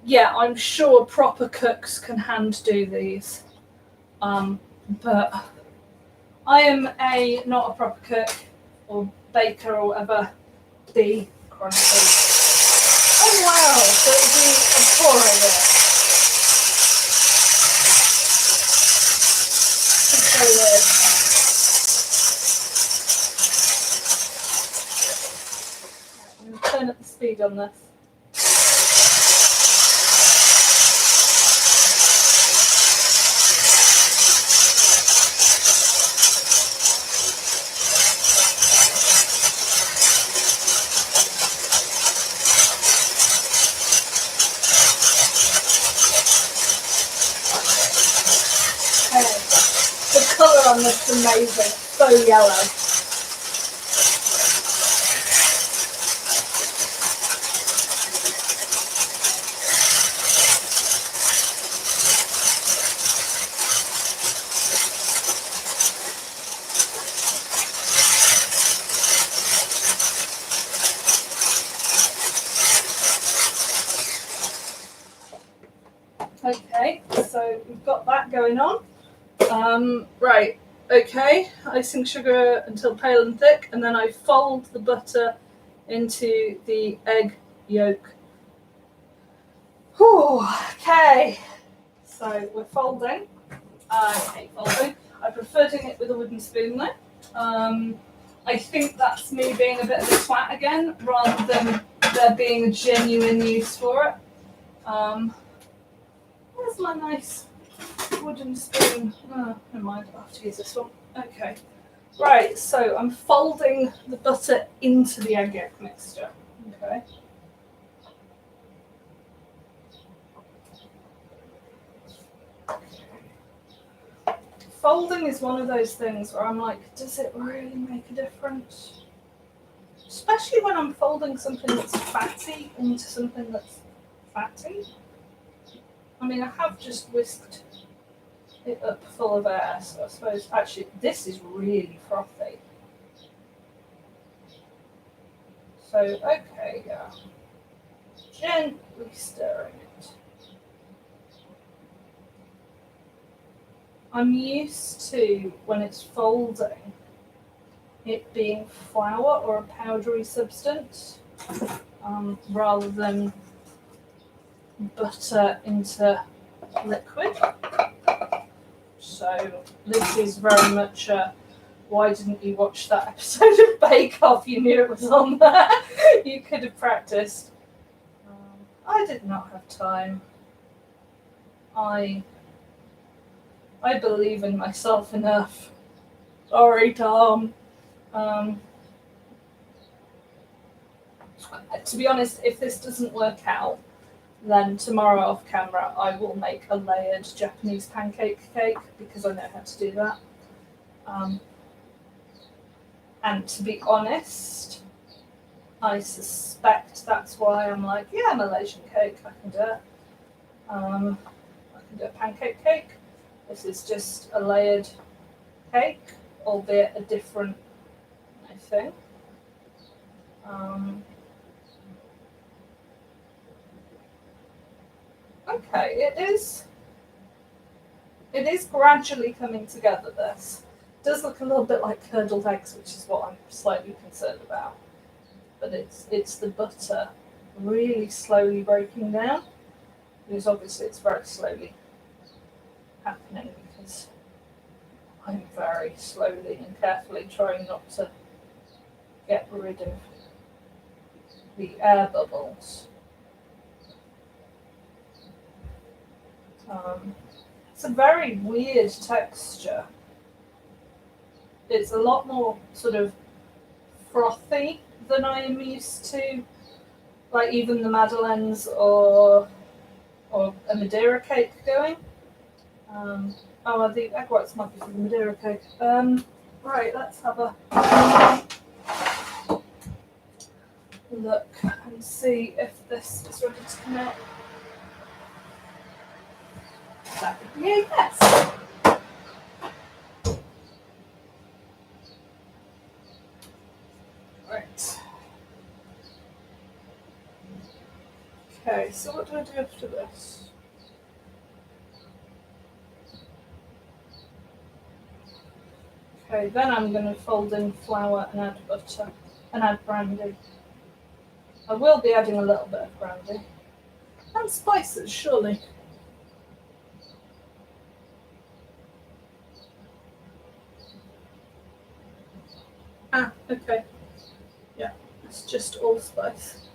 yeah, I'm sure proper cooks can hand do these, but I am not a proper cook or baker or whatever. Chronically. Oh wow, so it'll be a pour over. It's so weird. I'm going to turn up the speed on this. The colour on this is amazing, so yellow. Okay, so we've got that going on. Right, okay, icing sugar until pale and thick, and then I fold the butter into the egg yolk. Whew, okay, so we're folding. I hate folding. I prefer doing it with a wooden spoon though. I think that's me being a bit of a twat again, rather than there being a genuine use for it. Where's my nice wooden spoon? Oh, never mind, I'll have to use this one. Okay. Right, so I'm folding the butter into the egg yolk mixture. Okay. Folding is one of those things where I'm like, does it really make a difference? Especially when I'm folding something that's fatty into something that's fatty. I mean, I have just whisked it up full of air, so I suppose, actually, this is really frothy. So, okay, yeah. Gently stirring it. I'm used to, when it's folding, it being flour or a powdery substance, rather than butter into liquid. So this is very much a, why didn't you watch that episode of Bake Off? You knew it was on there. You could have practiced. I did not have time. I believe in myself enough. Sorry, Tom. To be honest, if this doesn't work out, then tomorrow off camera I will make a layered Japanese pancake cake because I know how to do that. And to be honest, I suspect that's why I'm like, yeah, Malaysian cake, I can do it. I can do a pancake cake. This is just a layered cake, albeit a different thing. Okay, it is gradually coming together, this. It does look a little bit like curdled eggs, which is what I'm slightly concerned about. But it's the butter really slowly breaking down. Because obviously it's very slowly happening because I'm very slowly and carefully trying not to get rid of the air bubbles. It's a very weird texture. It's a lot more sort of frothy than I am used to, like even the Madeleines or a Madeira cake going. The egg whites might be for the Madeira cake. Right, let's have a look and see if this is ready to come out. That would be a yes. Right. Okay, so what do I do after this? Okay, then I'm going to fold in flour and add butter and add brandy. I will be adding a little bit of brandy. And spices, surely. Ah, okay. Yeah, it's just allspice.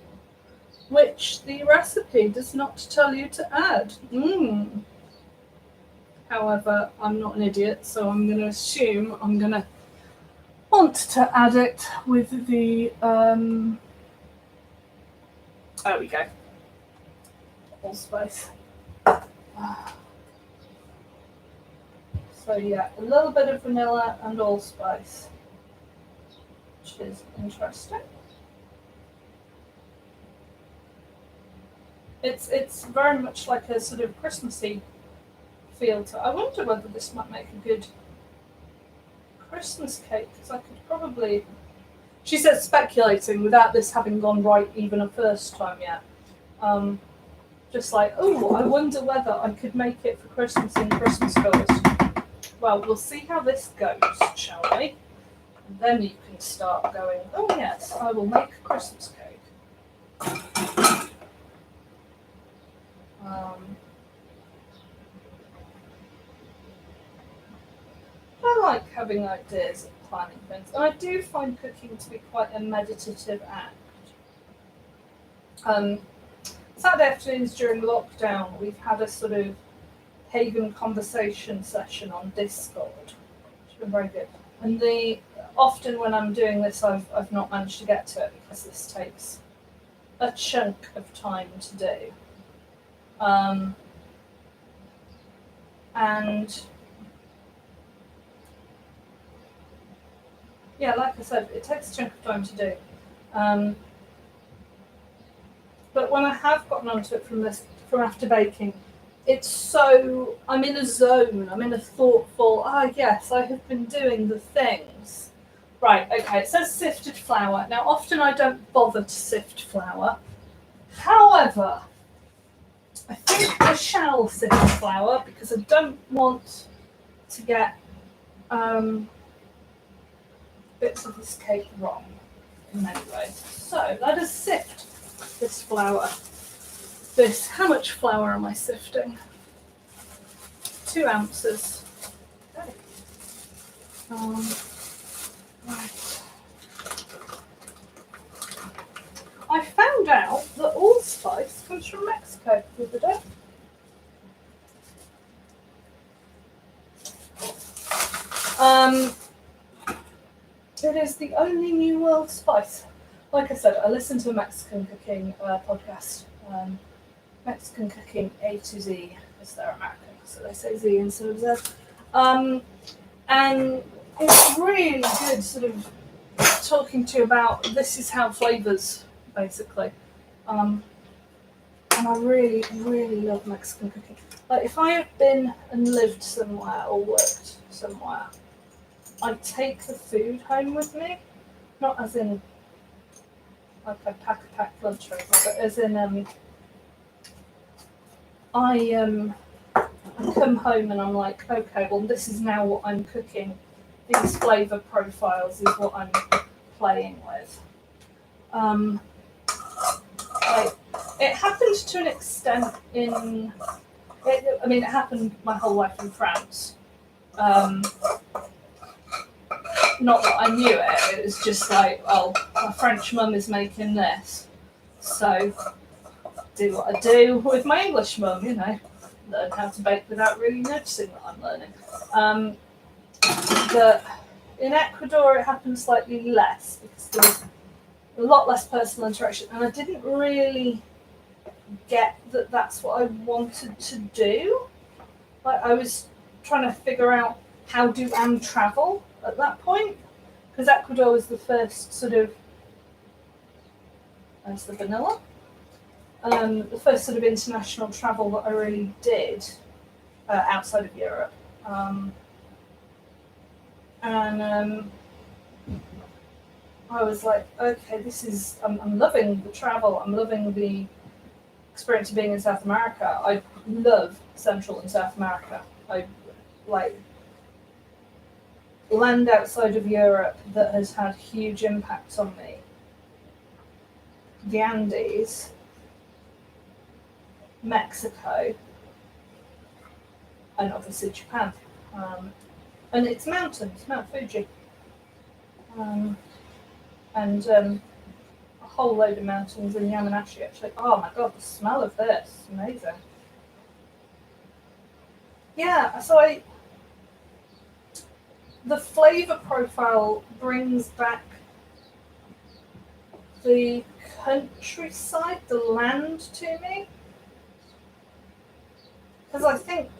Which the recipe does not tell you to add. However, I'm not an idiot, so I'm going to assume I'm going to want to add it with the... There we go. Allspice. So yeah, a little bit of vanilla and allspice, which is interesting. It's very much like a sort of Christmassy feel to it. I wonder whether this might make a good Christmas cake, because I could probably... She says speculating without this having gone right even a first time yet. Just like, oh, I wonder whether I could make it for Christmas in Christmas colours. Well, we'll see how this goes, shall we? And then you can start going, oh yes, I will make a Christmas cake. I like having ideas and planning things. And I do find cooking to be quite a meditative act. Saturday afternoons during lockdown, we've had a sort of pagan conversation session on Discord, which has been very good. And often when I'm doing this, I've not managed to get to it because this takes a chunk of time to do. And yeah, like I said, it takes a chunk of time to do. But when I have gotten onto it from after baking, it's so, I'm in a zone, I'm in a thoughtful, yes, I have been doing the things. Right, okay, it says sifted flour. Now, often I don't bother to sift flour. However, I think I shall sift flour because I don't want to get bits of this cake wrong in many ways. So, let us sift this flour. How much flour am I sifting? 2 ounces. Okay. Right. I found out that allspice comes from Mexico the other day. It is the only New World spice. like I said, I listen to a Mexican cooking podcast. Mexican cooking A to Z, because they're American, so they say Z instead of Z. And it's really good sort of talking to you about this is how flavours, basically. And I really, really love Mexican cooking. Like, if I had been and lived somewhere or worked somewhere, I'd take the food home with me. Not as in, like, I'd pack a packed lunch over, but as in, I come home and I'm like, okay, well, this is now what I'm cooking. These flavour profiles is what I'm playing with. Like, it happened to an extent it happened my whole life in France. Not that I knew it, it was just like, oh, my French mum is making this. So, do what I do with my English mum, learn how to bake without really noticing that I'm learning. But in Ecuador, it happened slightly less because there was a lot less personal interaction, and I didn't really get that that's what I wanted to do. Like, I was trying to figure out how do travel at that point, because Ecuador was the first sort of, as the vanilla, the first sort of international travel that I really did outside of Europe. And I was like, okay, I'm loving the travel, I'm loving the experience of being in South America. I love Central and South America. I like land outside of Europe that has had huge impacts on me. The Andes, Mexico, and obviously Japan. And it's mountains, Mount Fuji. And a whole load of mountains in Yamanashi, actually. Oh my god, the smell of this, amazing. Yeah, so the flavour profile brings back the countryside, the land to me. Because I think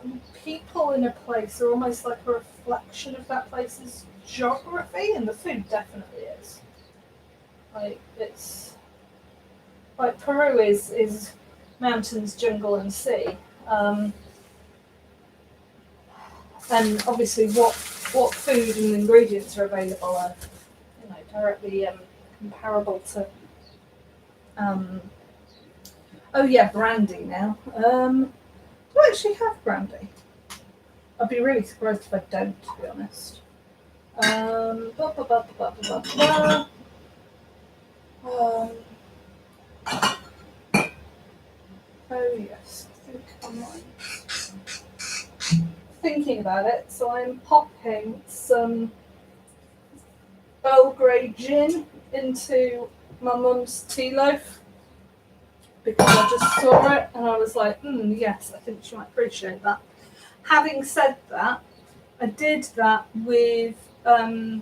people in a place are almost like a reflection of that place's geography, and the food definitely is. Like, it's like Peru is mountains, jungle, and sea. And obviously, what food and ingredients are available are, directly comparable to. Oh yeah, brandy now. Do I actually have brandy? I'd be really surprised if I don't, to be honest. Oh yes, I think I'm right. Thinking about it, so I'm popping some Earl Grey gin into my mum's tea loaf because I just saw it and I was like, yes, I think she might appreciate that. Having said that, I did that with the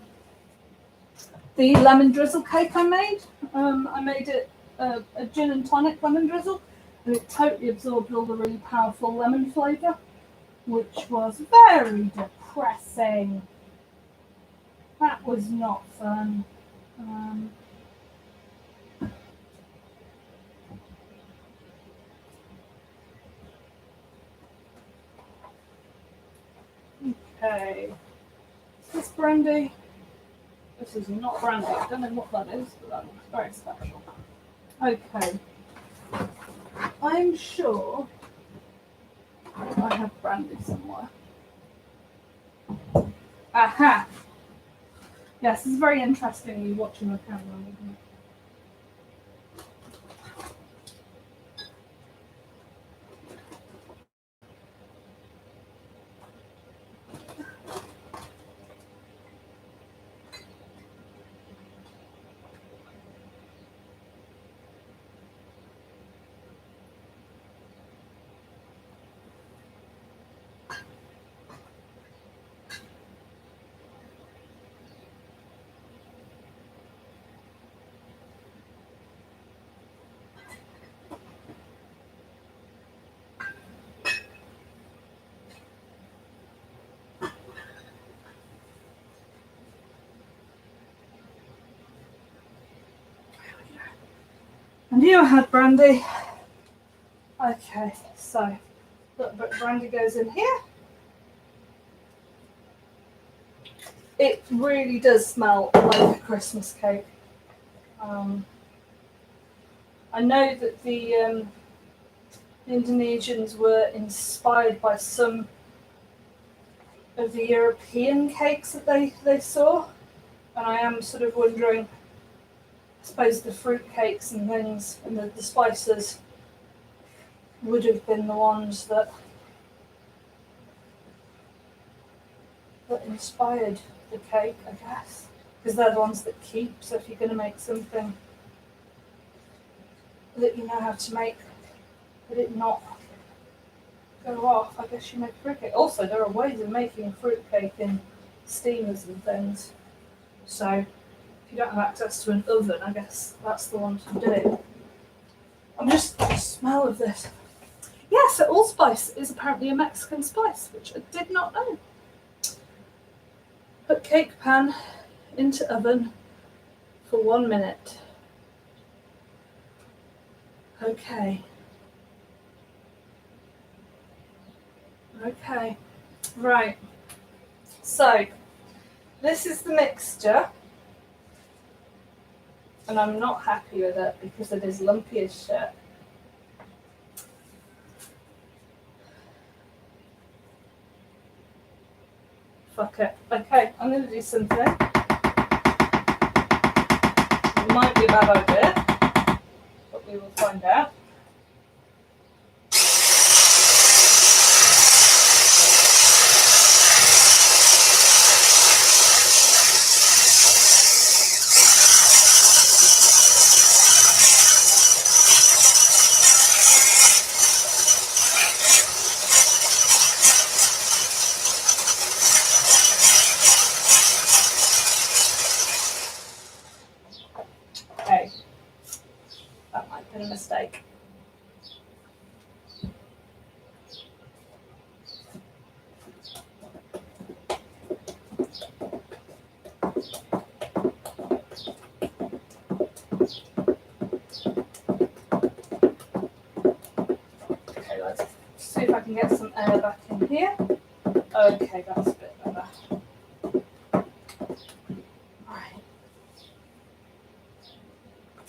lemon drizzle cake I made. I made it a gin and tonic lemon drizzle, and it totally absorbed all the really powerful lemon flavour, which was very depressing. That was not fun. Okay. Is this brandy? This is not brandy. I don't know what that is, but that looks very special. Okay. I'm sure I have brandy somewhere. Aha! Yes, this is very interesting, you watching the camera, isn't it? And you had brandy. Okay, so a little bit of brandy goes in here. It really does smell like a Christmas cake. I know that the Indonesians were inspired by some of the European cakes that they saw, and I am sort of wondering, I suppose the fruit cakes and things and the spices would have been the ones that inspired the cake, I guess, because they're the ones that keep. So if you're going to make something that you know how to make, but it not go off, I guess you make fruit cake. Also, there are ways of making fruit cake in steamers and things. So if you don't have access to an oven, I guess that's the one to do. I'm just the smell of this. Yeah, so allspice is apparently a Mexican spice, which I did not know. Put cake pan into oven for 1 minute. Okay. Okay, right. So, this is the mixture. And I'm not happy with it because it is lumpy as shit. Fuck it. Okay, I'm going to do something. It might be a bad idea, but we will find out. Okay, that might have been a mistake. Okay, let's see if I can get some air back in here. Okay, that's a bit better. Alright.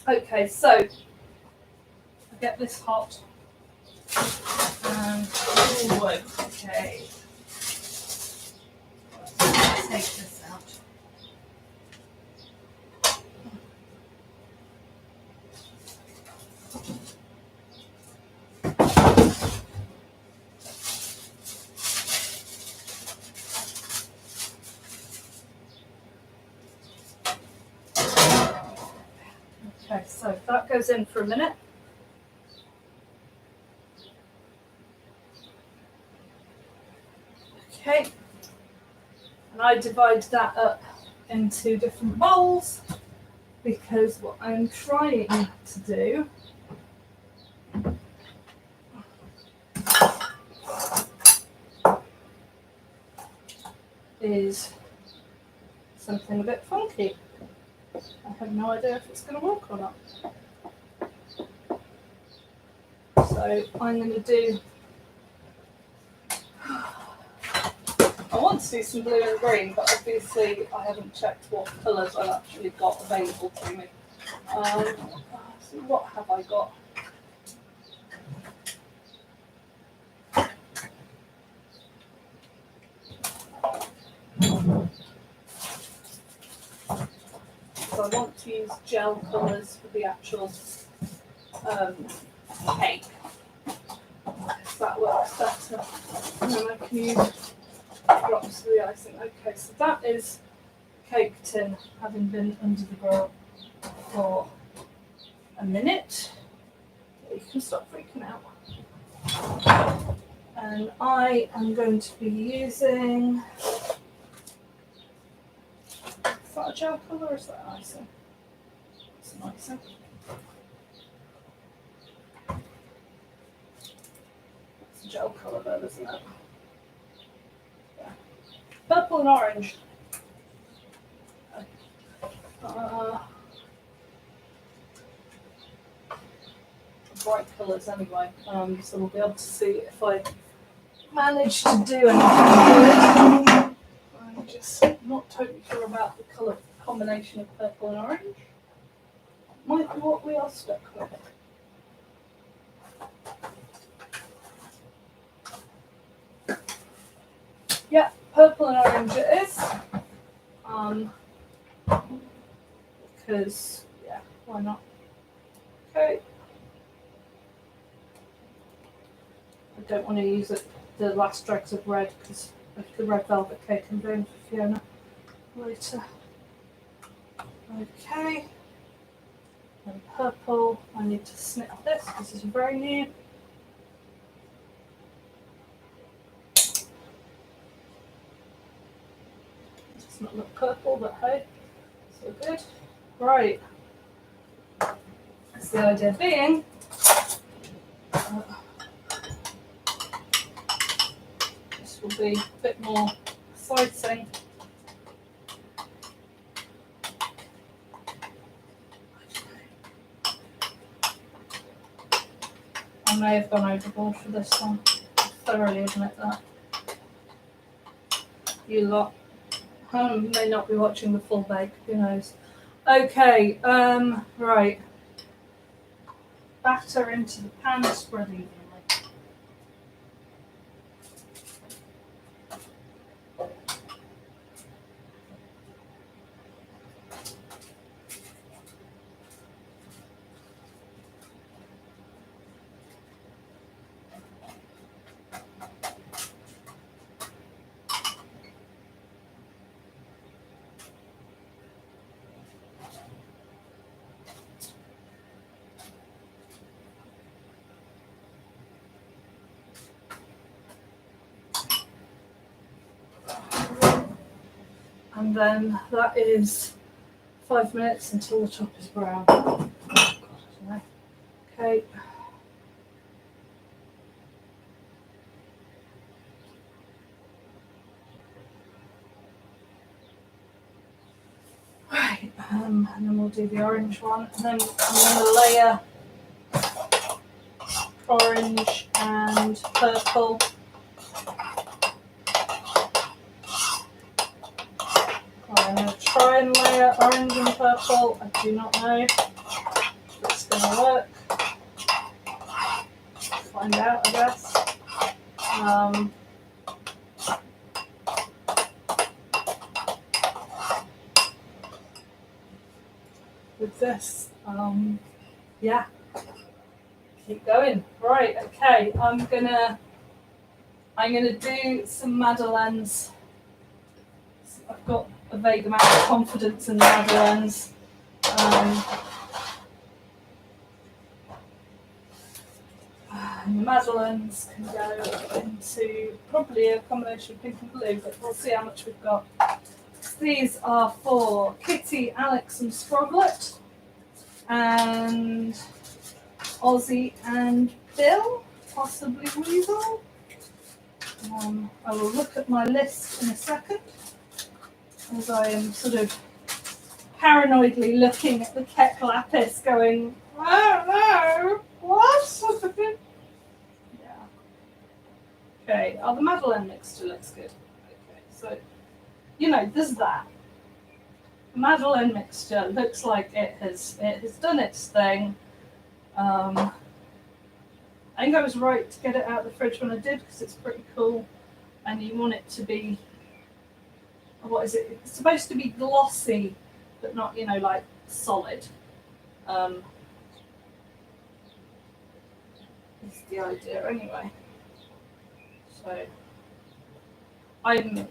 Okay, so I get this hot. And okay. Let's take this out. Okay, so that goes in for a minute. Okay, and I divide that up into different bowls because what I'm trying to do is something a bit funky. I have no idea if it's going to work or not. So I'm going to do, I want to do some blue and green, but obviously I haven't checked what colours I've actually got available to me. So what have I got? So I want to use gel colours for the actual cake. Because that works better. And then I can use drops of the icing. Okay, so that is cake tin having been under the grill for a minute. You can stop freaking out. And I am going to be using, is that a gel colour or is that icing? It's an icing. It's a gel colour though, isn't it? Yeah. Purple and orange. bright colours anyway, so we'll be able to see if I manage to do anything with it. I'm just not totally sure about the colour combination of purple and orange. Might be what we are stuck with. Yeah, purple and orange it is. Because, yeah, why not? Okay. I don't want to use it, the last dregs of red because of the red velvet cake I'm doing for Fiona later. Okay. And purple, I need to snip this because this is very new. Does not look purple, but hey, so good. Right. That's the idea being. This will be a bit more exciting. I may have gone overboard for this one. I thoroughly admit that. You lot may not be watching the full bake, who knows. Okay, right. Batter into the pan, spread evenly. And then that is 5 minutes until the top is brown. Oh, God, I don't know. Okay. Right, and then we'll do the orange one. And then I'm going to layer orange and purple. I'm going to try and layer orange and purple. I do not know if it's going to work. Find out, I guess. With this, yeah, keep going. Right, okay. I'm gonna do some madeleines. I've got a vague amount of confidence in the madeleines. And the madeleines can go into probably a combination of pink and blue, but we'll see how much we've got. These are for Kitty, Alex, and Sproglet, and Ozzy and Bill, possibly Weasel. I will look at my list in a second, as I am sort of paranoidly looking at the Keck Lapis going, oh no, what? Yeah. Okay, the Madeleine mixture looks good. Okay, so, you know, there's that. The Madeleine mixture looks like it has done its thing. I think I was right to get it out of the fridge when I did because it's pretty cool, and you want it to be, what is it? It's supposed to be glossy, but not, you know, like solid. Is the idea anyway. So I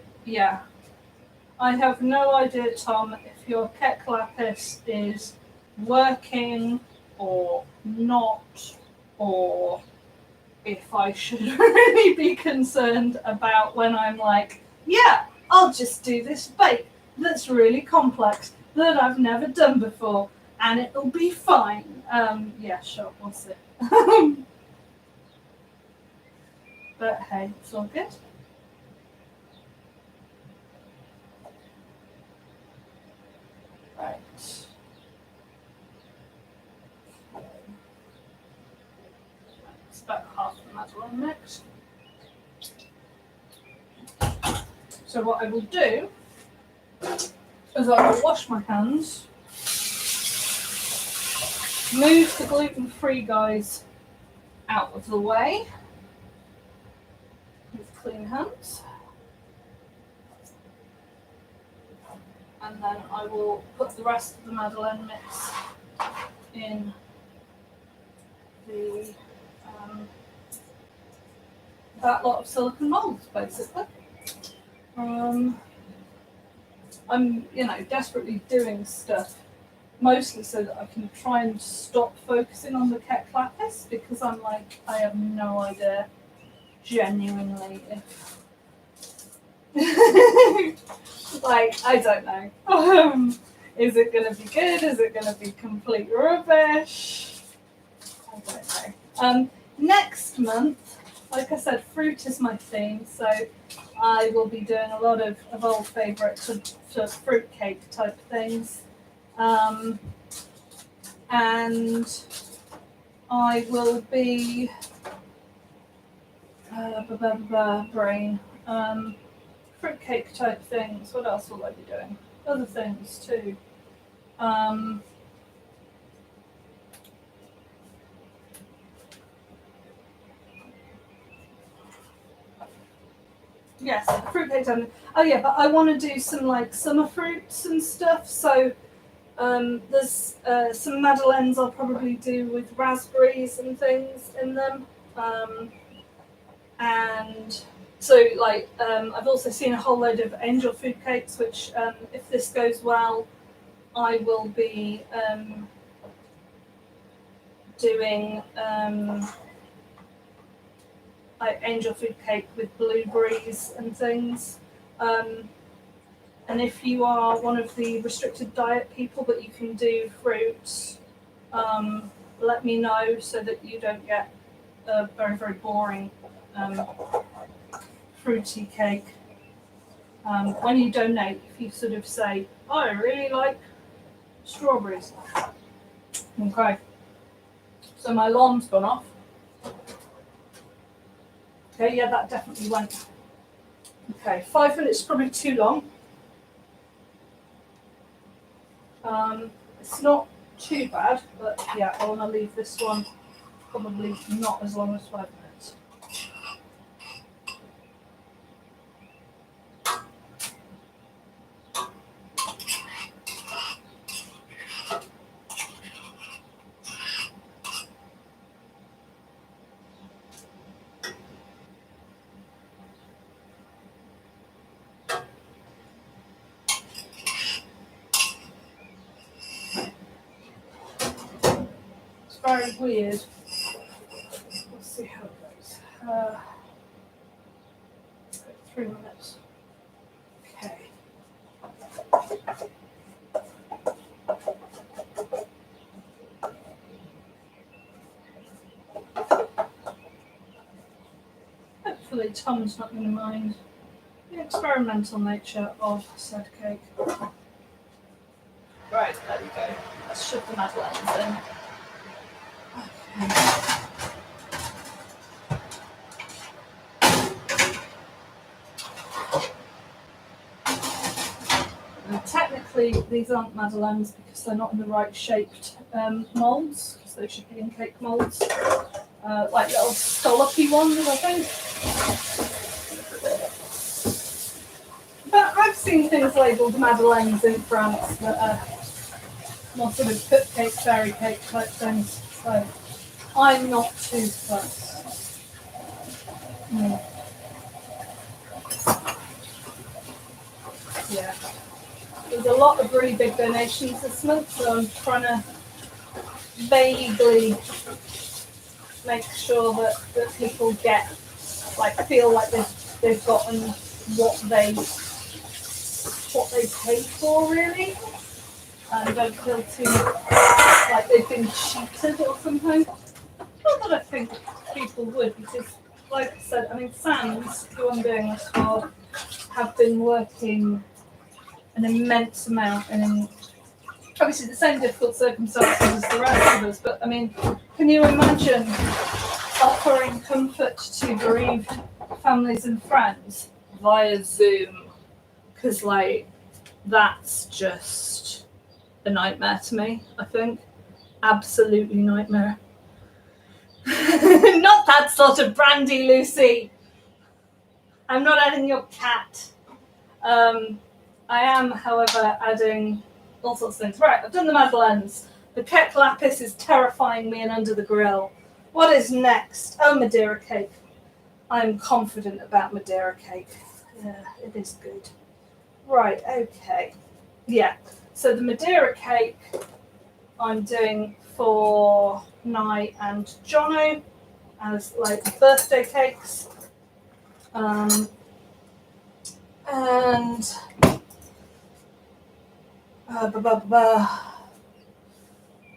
have no idea, Tom, if your Keck Lapis is working or not, or if I should really be concerned about when I'm like, yeah, I'll just do this bake that's really complex that I've never done before and it'll be fine. Yeah, sure, we'll see. But hey, it's all good. Right. Madeleine mix. So what I will do is I will wash my hands, move the gluten-free guys out of the way with clean hands, and then I will put the rest of the Madeleine mix in the that lot of silicone molds, basically. I'm, desperately doing stuff mostly so that I can try and stop focusing on the Keck lapis, because I'm like, I have no idea, genuinely, if like, I don't know. Is it going to be good? Is it going to be complete rubbish? I don't know. Next month, like I said, fruit is my theme, so I will be doing a lot of old favourite sort of fruitcake type things. And I will be brain fruitcake type things. What else will I be doing? Other things too. Yes, fruitcake time. Oh yeah, but I want to do some like summer fruits and stuff. So there's some madeleines I'll probably do with raspberries and things in them. And so like I've also seen a whole load of angel food cakes, which if this goes well, I will be doing like angel food cake with blueberries and things. And if you are one of the restricted diet people but you can do fruits, let me know so that you don't get a very, very boring fruity cake. When you donate, if you sort of say, oh, I really like strawberries. Okay. So my alarm's gone off. Okay, yeah, that definitely went. Okay, 5 minutes is probably too long. It's not too bad, but yeah, I want to leave this one probably not as long as 5 minutes. Very weird. Let's see how it goes. 3 minutes. Okay. Hopefully Tom's not going to mind the experimental nature of said cake. Right, there we go. Let's shove the madeleines in. Technically, these aren't madeleines because they're not in the right shaped moulds, because they should be in cake moulds, like little scallopy ones, I think. But I've seen things labelled madeleines in France that are more sort of cupcake, fairy cake type things, so I'm not too fussed. Yeah. There's a lot of really big donations this month, so I'm trying to vaguely make sure that people get, like, feel like they've gotten what they paid for, really, and don't feel too like they've been cheated or something. Not that I think people would, because, like I said, I mean, Sans, who I'm doing this for, have been working an immense amount in obviously the same difficult circumstances as the rest of us, but I mean, can you imagine offering comfort to bereaved families and friends via Zoom, because like that's just a nightmare to me. I think absolutely nightmare. Not that sort of brandy, Lucy. I'm not adding your cat. I am, however, adding all sorts of things. Right, I've done the Madeleines. The cake lapis is terrifying me and under the grill. What is next? Oh, Madeira cake. I'm confident about Madeira cake. Yeah, it is good. Right, okay. Yeah, so the Madeira cake I'm doing for Nye and Jono as like birthday cakes. And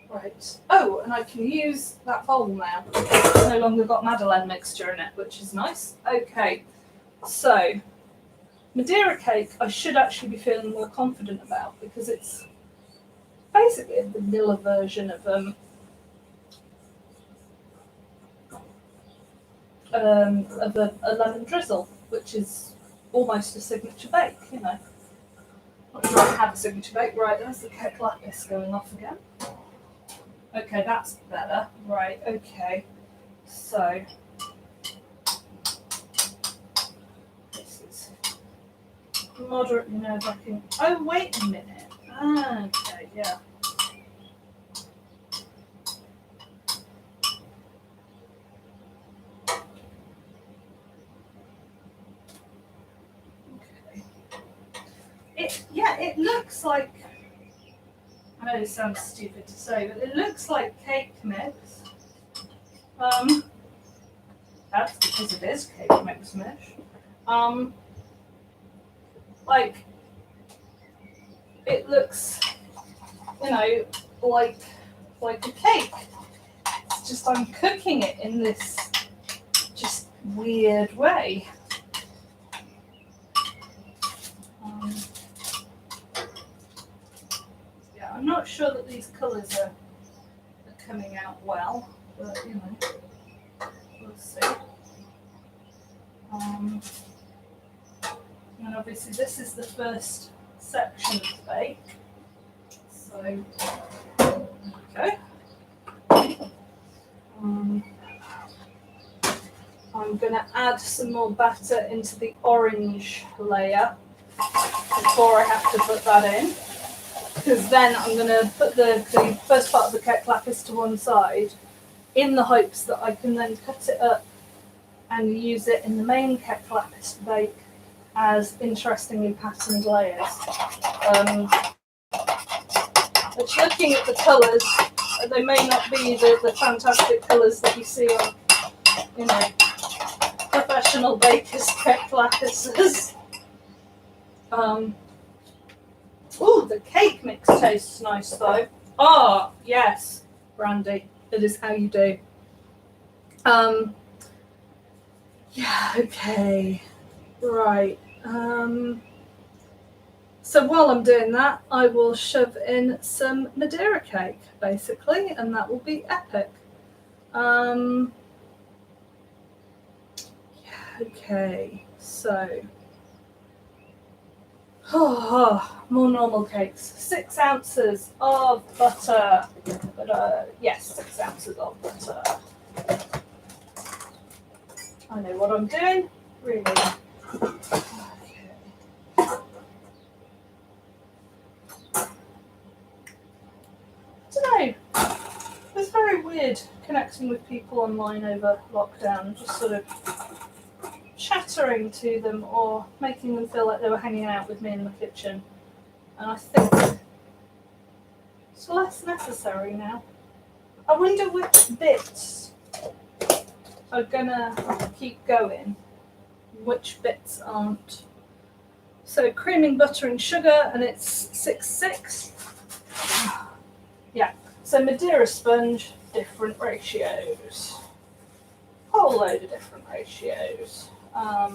right. Oh, and I can use that bowl now. It's no longer got Madeleine mixture in it, which is nice. Okay, so Madeira cake I should actually be feeling more confident about because it's basically a vanilla version of a lemon drizzle, which is almost a signature bake, you know. Not sure I have a signature bake. Right, there's the cake lapis going off again. Okay, that's better. Right, okay. So this is moderately nerve-wracking. Oh, wait a minute. Okay, yeah. It looks like, I know this sounds stupid to say, but it looks like cake mix. That's because it is cake mix mish. Like, it looks, you know, like a cake. It's just I'm cooking it in this just weird way. Yeah, I'm not sure that these colours are coming out well, but you know, we'll see. And obviously this is the first section of the bake. So, okay. I'm going to add some more batter into the orange layer before I have to put that in. Because then I'm going to put the first part of the cake lapis to one side in the hopes that I can then cut it up and use it in the main cake lapis to bake as interestingly patterned layers. Which, looking at the colours, they may not be the fantastic colours that you see on, you know, professional bakers' cake lapises. Ooh, the cake mix tastes nice though. Oh, yes, Brandy, it is how you do. Yeah, okay, right. So while I'm doing that, I will shove in some Madeira cake, basically, and that will be epic. Yeah, okay, so. Oh, more normal cakes. 6 ounces of butter. Yes, 6 ounces of butter. I know what I'm doing, really. Okay. I don't know. It was very weird connecting with people online over lockdown, just sort of chattering to them or making them feel like they were hanging out with me in the kitchen. And I think it's less necessary now. I wonder which bits are gonna keep going, which bits aren't. So creaming, butter and sugar, and it's 6:6. Yeah, so Madeira sponge, different ratios. Whole load of different ratios. Yeah.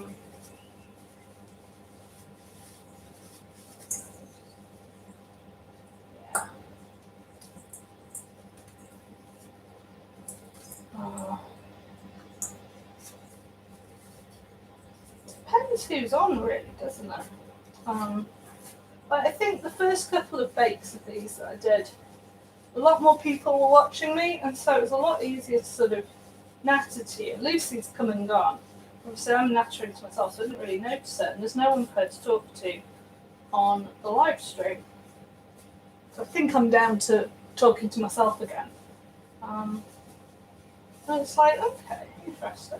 Oh. matters who's on, really, doesn't it? But I think the first couple of bakes of these that I did, a lot more people were watching me, and so it was a lot easier to sort of natter to you. Lucy's come and gone. Obviously, I'm nattering to myself, so I didn't really notice it, and there's no one for her to talk to on the live stream. So I think I'm down to talking to myself again. And it's like, okay, interesting.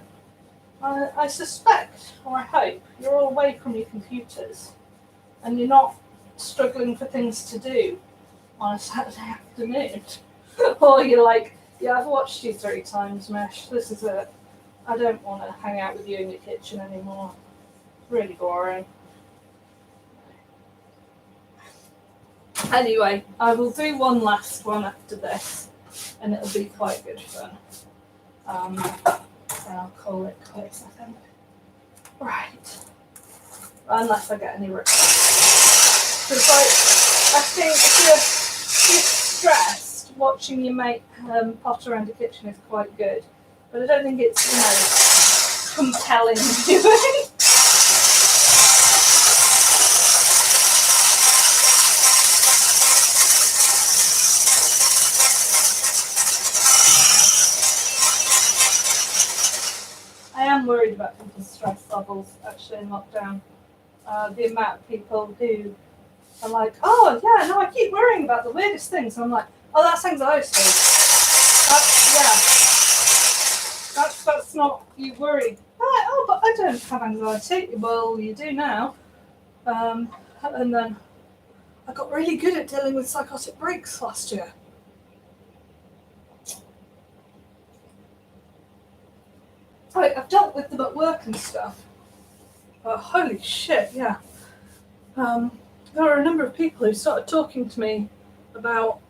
I suspect, or I hope, you're all away from your computers and you're not struggling for things to do on a Saturday afternoon. Or you're like, yeah, I've watched you 3 times, Mesh. This is it. I don't want to hang out with you in your kitchen anymore. Really boring. Anyway, I will do one last one after this, and it'll be quite good fun. And I'll call it quits, I think. Right. Unless I get any requests. Because, I think if you're stressed, watching your mate potter around the kitchen is quite good. But I don't think it's, compelling viewing. I am worried about people's stress levels actually in lockdown. The amount of people who are like, oh yeah, no, I keep worrying about the weirdest things. And I'm like, oh, that's anxiety. That's not you worry. Like, oh, but I don't have anxiety. Well, you do now. And then I got really good at dealing with psychotic breaks last year. I've dealt with them at work and stuff. But holy shit, yeah. There were a number of people who started talking to me about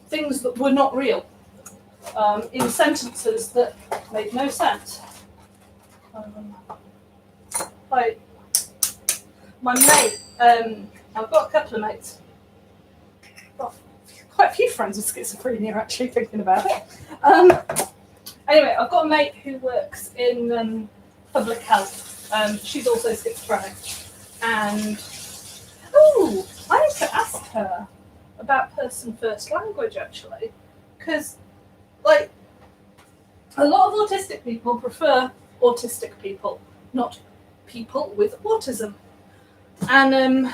things that were not real, in sentences that made no sense. Like, my mate, I've got a couple of mates. Well, quite a few friends with schizophrenia, actually, thinking about it. Anyway, I've got a mate who works in public health. She's also schizophrenic. And, I need to ask her about person first language, actually. Because, like, a lot of autistic people prefer autistic people, not people with autism. And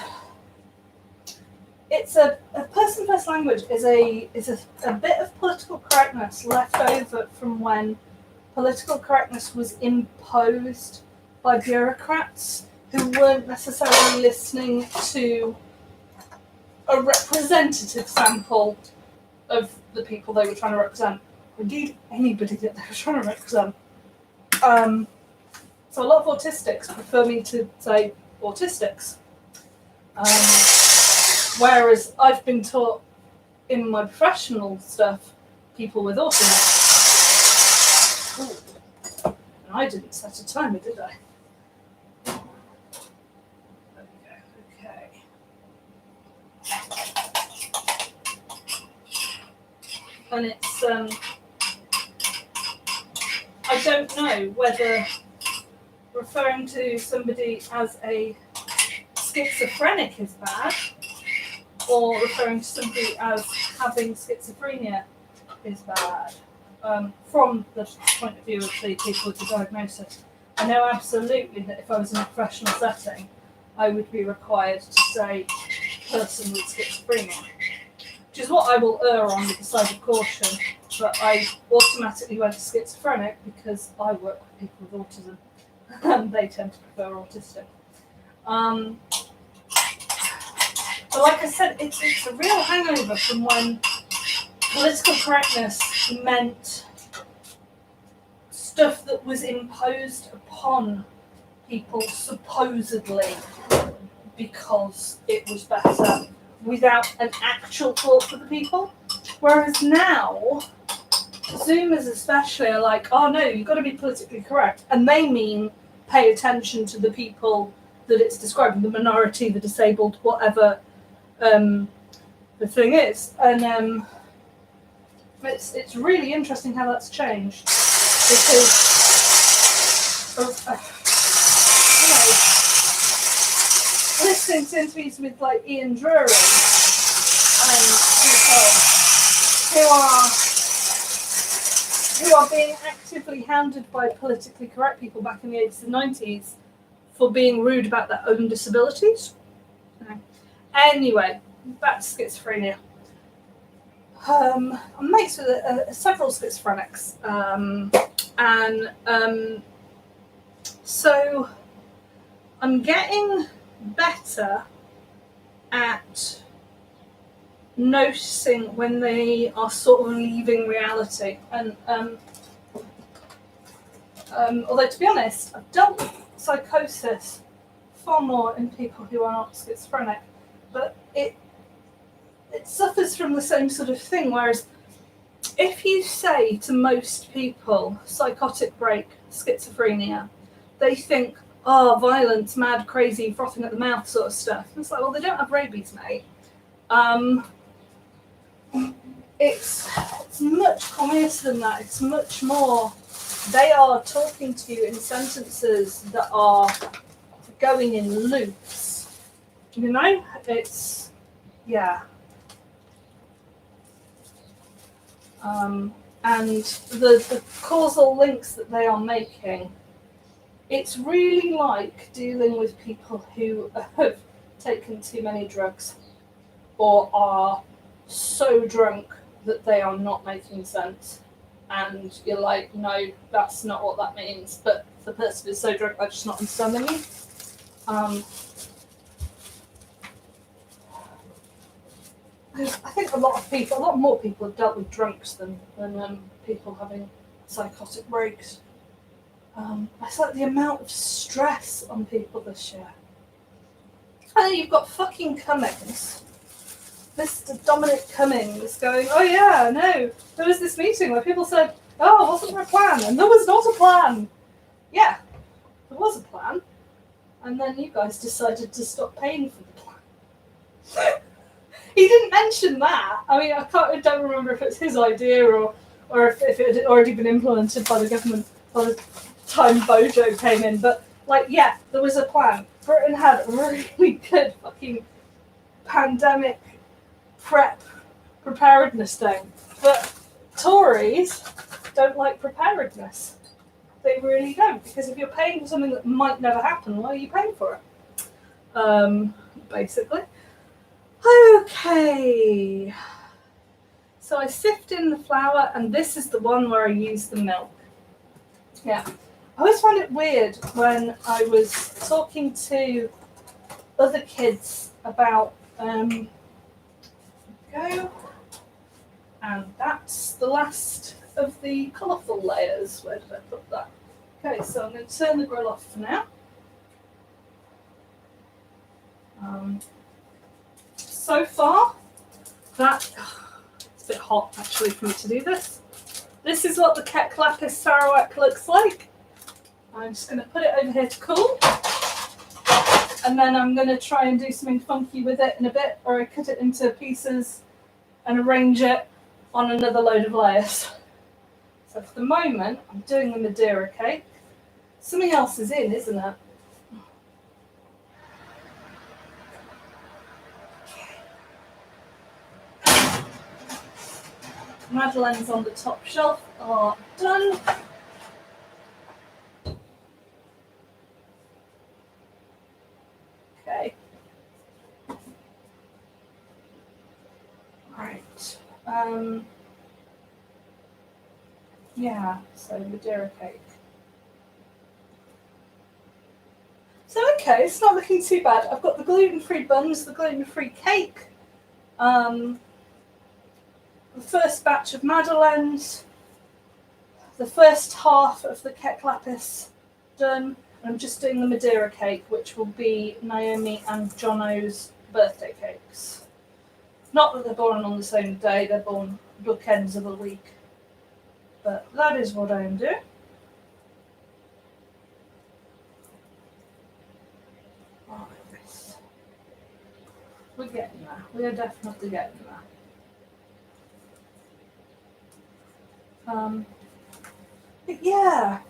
it's a person first language is a bit of political correctness left over from when political correctness was imposed by bureaucrats who weren't necessarily listening to a representative sample of the people they were trying to represent, or indeed anybody that they were trying to represent. So a lot of autistics prefer me to say autistics. Whereas I've been taught in my professional stuff, people with autism. Ooh. And I didn't set a timer, did I? Okay. And it's, I don't know whether referring to somebody as a schizophrenic is bad, or referring to somebody as having schizophrenia is bad, from the point of view of the people with the diagnosis. I know absolutely that if I was in a professional setting, I would be required to say person with schizophrenia, which is what I will err on with the side of caution, but I automatically went to schizophrenic because I work with people with autism, and they tend to prefer autistic. But like I said, it's a real hangover from when political correctness meant stuff that was imposed upon people supposedly because it was better without an actual thought for the people. Whereas now, Zoomers especially are like, oh no, you've got to be politically correct. And they mean pay attention to the people that it's describing, the minority, the disabled, whatever the thing is. And it's really interesting how that's changed, because listening to interviews with like Ian Drury and people who are being actively hounded by politically correct people back in the 80s and 90s for being rude about their own disabilities. Anyway, back to schizophrenia. I'm mates with several schizophrenics, so I'm getting better at noticing when they are sort of leaving reality. And although, to be honest, I've dealt with psychosis far more in people who are not schizophrenic, but it suffers from the same sort of thing. Whereas if you say to most people psychotic break, schizophrenia, they think, oh, violence, mad, crazy, frothing at the mouth sort of stuff. And it's like, well, they don't have rabies, mate. It's much quieter than that. It's much more, they are talking to you in sentences that are going in loops. You know, it's, yeah. And the causal links that they are making, it's really like dealing with people who have taken too many drugs or are so drunk that they are not making sense. And you're like, no, that's not what that means. But the person is so drunk, they're just not understanding you. I think a lot more people have dealt with drunks than people having psychotic breaks. It's like the amount of stress on people this year. And then you've got fucking Cummings, Mr. Dominic Cummings, going, oh yeah, no, there was this meeting where people said, oh, wasn't there a plan? And there was not a plan. Yeah, there was a plan. And then you guys decided to stop paying for the plan. He didn't mention that. I mean, I don't remember if it's his idea or if it had already been implemented by the government by the time Bojo came in. But, like, yeah, there was a plan. Britain had a really good fucking pandemic preparedness thing. But Tories don't like preparedness. They really don't. Because if you're paying for something that might never happen, why are you paying for it? Basically. Okay, so I sift in the flour, and this is the one where I use the milk. Yeah, I always find it weird when I was talking to other kids about, and that's the last of the colourful layers. Where did I put that? Okay, so I'm going to turn the grill off for now. So far, it's a bit hot actually for me to do this. This is what the Kek Lapis Sarawak looks like. I'm just going to put it over here to cool. And then I'm going to try and do something funky with it in a bit, or I cut it into pieces and arrange it on another load of layers. So for the moment, I'm doing the Madeira cake. Something else is in, isn't it? Madeleines on the top shelf are done. Okay. Right. Yeah, so Madeira cake. So okay, it's not looking too bad. I've got the gluten-free buns, the gluten-free cake. The first batch of Madeleines, the first half of the Kek Lapis done. I'm just doing the Madeira cake, which will be Naomi and Jono's birthday cakes. Not that they're born on the same day, they're born bookends of a week. But that is what I am doing. Right. We're getting there. We are definitely getting there. But yeah,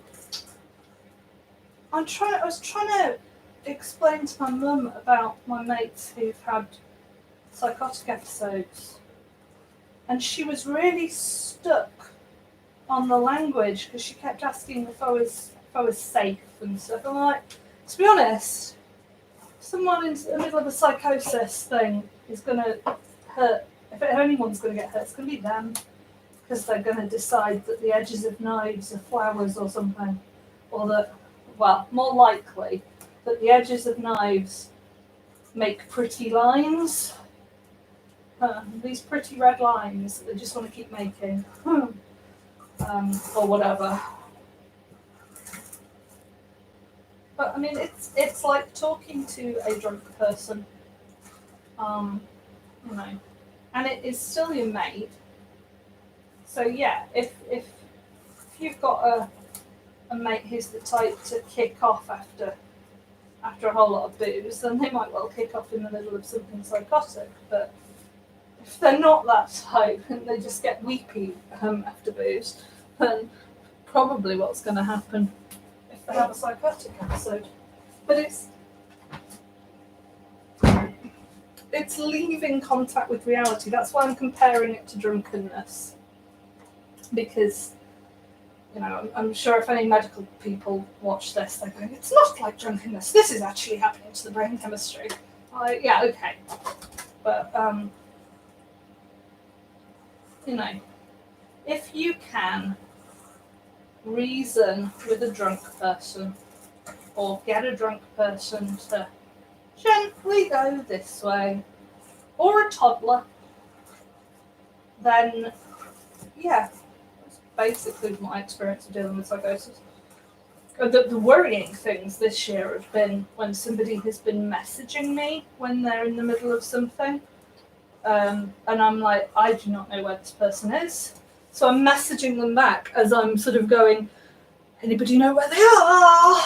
I was trying to explained to my mum about my mates who've had psychotic episodes, and she was really stuck on the language because she kept asking if I was safe and stuff. I'm like, to be honest, someone in the middle of a psychosis thing is going to hurt. If anyone's going to get hurt, it's going to be them, because they're going to decide that the edges of knives are flowers or something, or that, well, more likely that the edges of knives make pretty lines. These pretty red lines that they just want to keep making, or whatever. But I mean, it's like talking to a drunk person, you know, and it is still your mate. So yeah, if you've got a mate who's the type to kick off after a whole lot of booze, then they might well kick off in the middle of something psychotic. But if they're not that type and they just get weepy after booze, then probably what's going to happen if they have a psychotic episode. But it's leaving contact with reality. That's why I'm comparing it to drunkenness. Because, you know, I'm sure if any medical people watch this, they're going, it's not like drunkenness. This is actually happening to the brain chemistry. Yeah, okay. But, you know, if you can reason with a drunk person or get a drunk person to gently go this way, or a toddler, then, yeah, that's basically my experience of dealing with psychosis. The worrying things this year have been when somebody has been messaging me when they're in the middle of something, and I'm like, I do not know where this person is. So I'm messaging them back as I'm sort of going, anybody know where they are?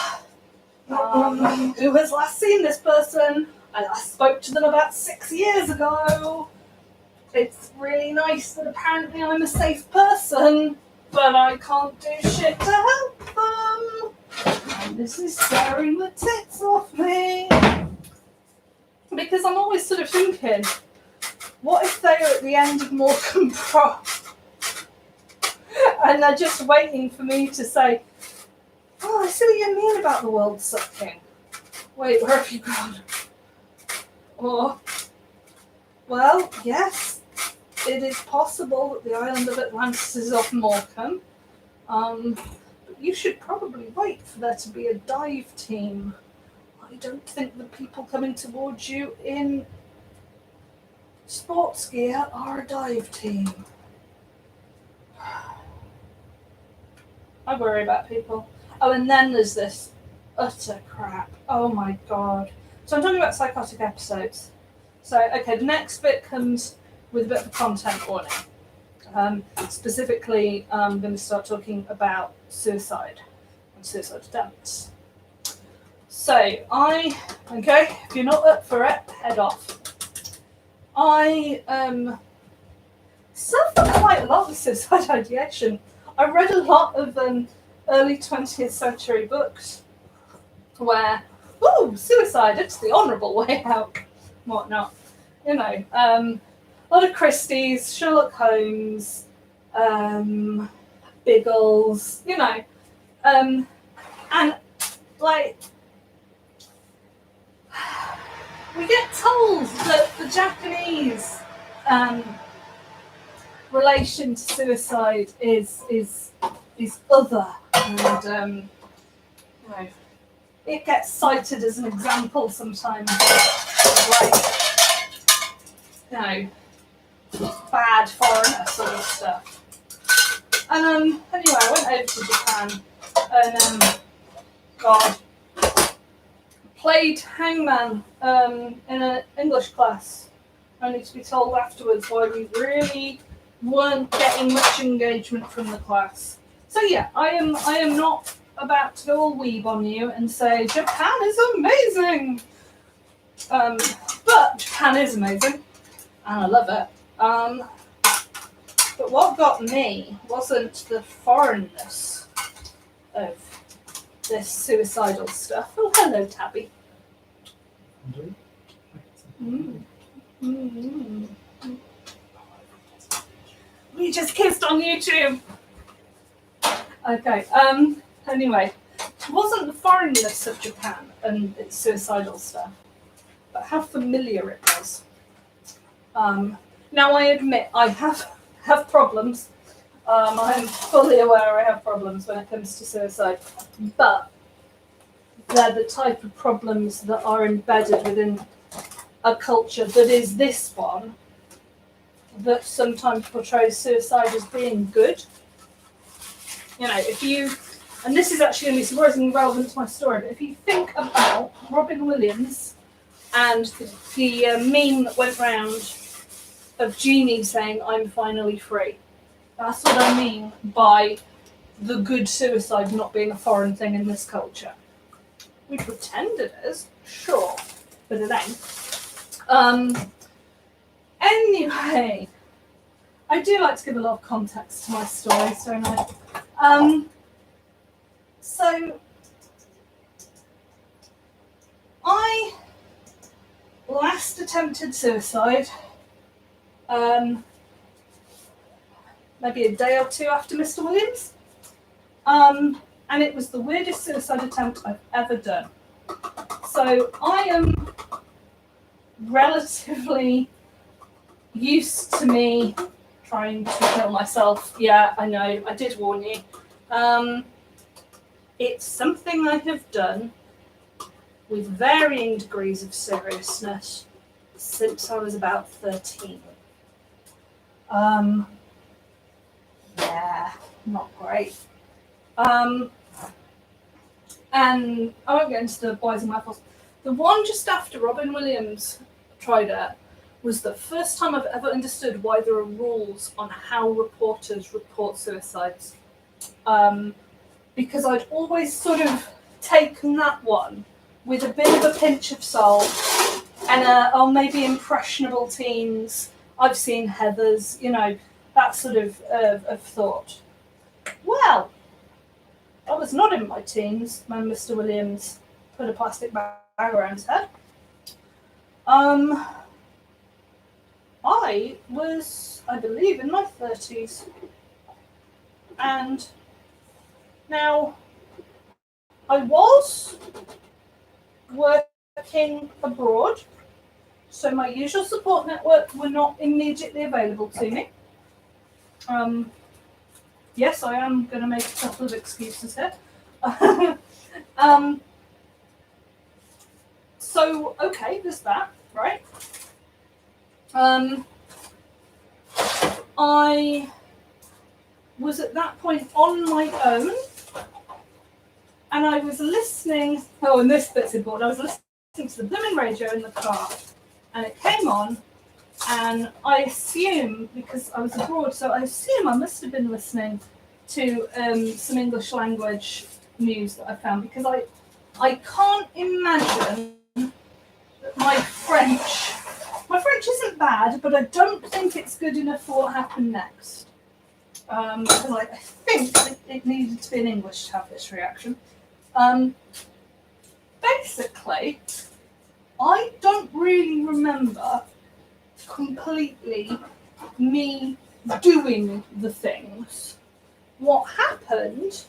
Who has last seen this person? I last spoke to them about 6 years ago. It's really nice that apparently I'm a safe person, but I can't do shit to help them. And this is scaring the tits off me. Because I'm always sort of thinking, what if they are at the end of Morecambe Pro and they're just waiting for me to say, oh, I see what you mean about the world sucking. Wait, where have you gone? Or, well, yes, it is possible that the island of Atlantis is off Morecambe. But you should probably wait for there to be a dive team. I don't think the people coming towards you in sports gear are a dive team. I worry about people. Oh, and then there's this utter crap. Oh my god. So I'm talking about psychotic episodes. So, okay, the next bit comes with a bit of a content warning. Specifically, I'm going to start talking about suicide and suicide attempts. So, okay, if you're not up for it, head off. I suffer quite a lot with suicide ideation. I read a lot of early 20th century books where, suicide, it's the honourable way out, whatnot. You know, a lot of Christie's, Sherlock Holmes, Biggles, you know, and like, we get told that the Japanese relation to suicide is other, and you know, it gets cited as an example sometimes, like, you know, bad foreigner sort of stuff. And anyway, I went over to Japan and God, played hangman in an English class, only to be told afterwards why we really weren't getting much engagement from the class. So yeah, I am not about to go all weeb on you and say Japan is amazing. But Japan is amazing, and I love it. But what got me wasn't the foreignness of this suicidal stuff. Oh, hello, Tabby. Do Mm. Mm. We just kissed on YouTube. Okay. Anyway, it wasn't the foreignness of Japan and its suicidal stuff, but how familiar it was. Now I admit I have problems. I'm fully aware I have problems when it comes to suicide, but they're the type of problems that are embedded within a culture that is this one, that sometimes portrays suicide as being good. You know, if you, and this is actually going to be surprisingly relevant to my story, but if you think about Robin Williams and the meme that went round of Genie saying, "I'm finally free." That's what I mean by the good suicide not being a foreign thing in this culture. We pretend it is, sure, but it ain't. Anyway, I do like to give a lot of context to my stories, don't I? So, I last attempted suicide maybe a day or two after Mr. Williams. And it was the weirdest suicide attempt I've ever done. So I am relatively used to me trying to kill myself. Yeah, I know, I did warn you. It's something I have done with varying degrees of seriousness since I was about 13. Yeah, not great. And I won't get into the whys and wherefores. The one just after Robin Williams tried it was the first time I've ever understood why there are rules on how reporters report suicides. Because I'd always sort of taken that one with a bit of a pinch of salt and maybe impressionable teens. I've seen Heathers, you know, that sort of thought. Well, I was not in my teens when Mr. Williams put a plastic bag around his head. I was, I believe, in my 30s. And now I was working abroad, so my usual support network were not immediately available to me. Yes, I am going to make a couple of excuses here. So, okay, there's that, right? I was at that point on my own, and I was listening, oh, and this bit's important, I was listening to the blooming radio in the car, and it came on, and I assume, because I was abroad, so I assume I must have been listening to some English language news that I found, because I can't imagine that my French isn't bad, but I don't think it's good enough for what happened next. Because I think it needed to be in English to have this reaction. Basically, I don't really remember completely me doing the things. What happened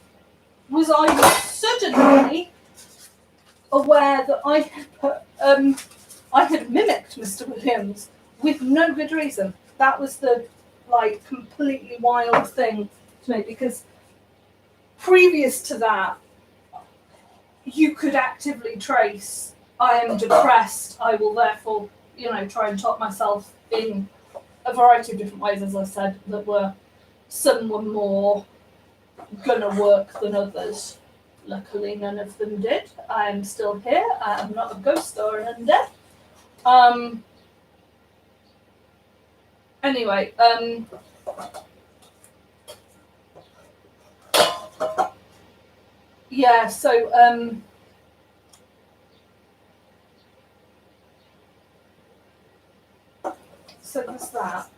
was I was suddenly aware that I had mimicked Mr. Williams with no good reason. That was the completely wild thing to me, because previous to that, you could actively trace, I am depressed, I will therefore, try and talk myself in a variety of different ways, as I said, that some were more gonna work than others. Luckily, none of them did. I am still here. I am not a ghost or an undead. Anyway, yeah, so there's that.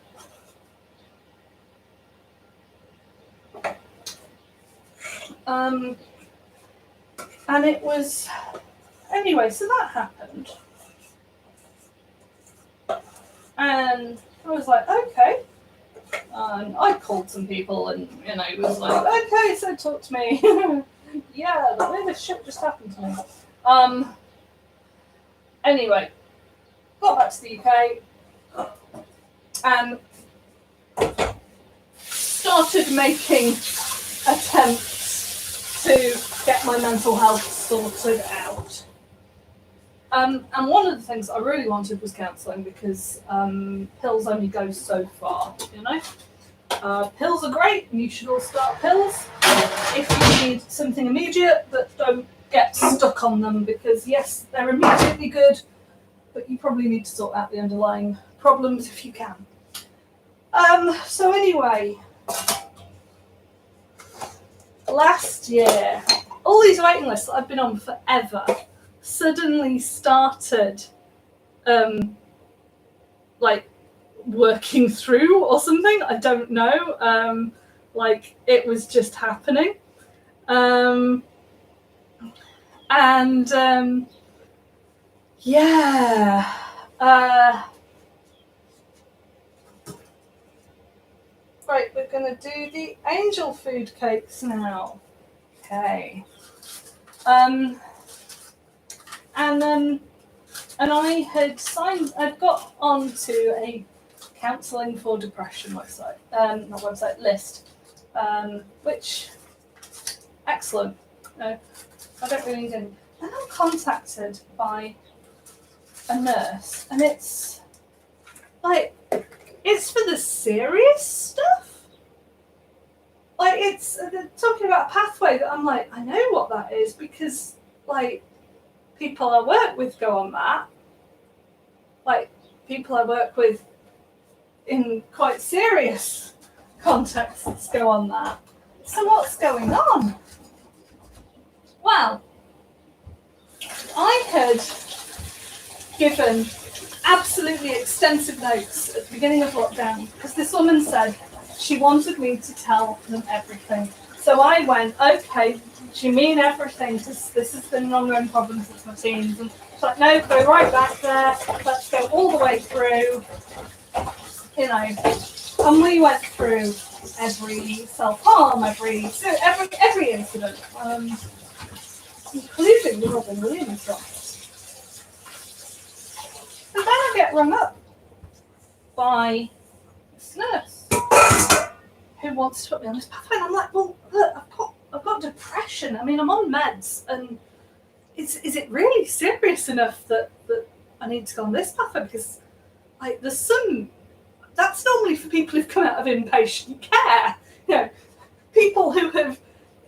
And it was, anyway, so that happened. And I was like, okay. And I called some people and, it was like, okay, so talk to me. Yeah, the weirdest shit just happened to me. Anyway, got back to the UK and started making attempts to get my mental health sorted out. And one of the things I really wanted was counselling because pills only go so far, Pills are great, and you should all start pills if you need something immediate, but don't get stuck on them because, yes, they're immediately good, but you probably need to sort out the underlying problems if you can. So anyway, last year, all these waiting lists that I've been on forever suddenly started working through or something. I don't know. It was just happening. Right, we're going to do the angel food cakes now. Okay. And I'd got onto a counselling for depression website, list, which, excellent. I don't really need any. Then I'm contacted by a nurse, and it's for the serious stuff. They're talking about a pathway that I'm like, I know what that is because, people I work with go on that. People I work with in quite serious contexts go on that. So what's going on? Well, I had given absolutely extensive notes at the beginning of lockdown because this woman said she wanted me to tell them everything. So I went, okay, do you mean everything? This has been an ongoing problem since my teens. And she's like, no, go right back there. Let's go all the way through. And we went through every self-harm, every incident, including the Robin Williams one. And then I get rung up by this nurse who wants to put me on this pathway. And I'm like, well, look, I've got depression. I mean, I'm on meds, and is it really serious enough that I need to go on this pathway? Because there's some. That's normally for people who've come out of inpatient care. People who have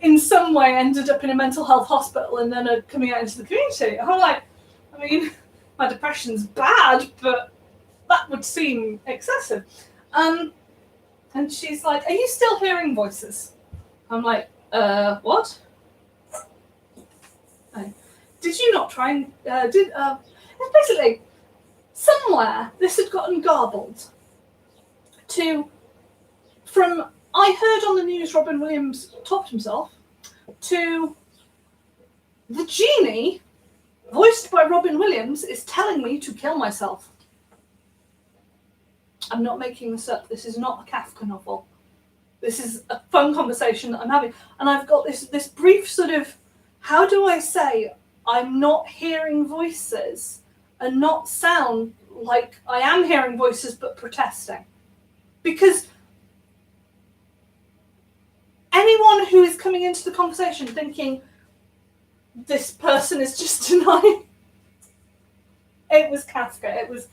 in some way ended up in a mental health hospital and then are coming out into the community. I'm like, I mean, my depression's bad, but that would seem excessive. And she's like, are you still hearing voices? I'm like, what? Did you not try and, it's basically, somewhere this had gotten garbled from I heard on the news Robin Williams topped himself to the genie, voiced by Robin Williams, is telling me to kill myself. I'm not making this up. This is not a Kafka novel. This is a phone conversation that I'm having. And I've got this brief sort of, how do I say I'm not hearing voices and not sound like I am hearing voices but protesting? Because anyone who is coming into the conversation thinking this person is just denying, it was Kafka. It was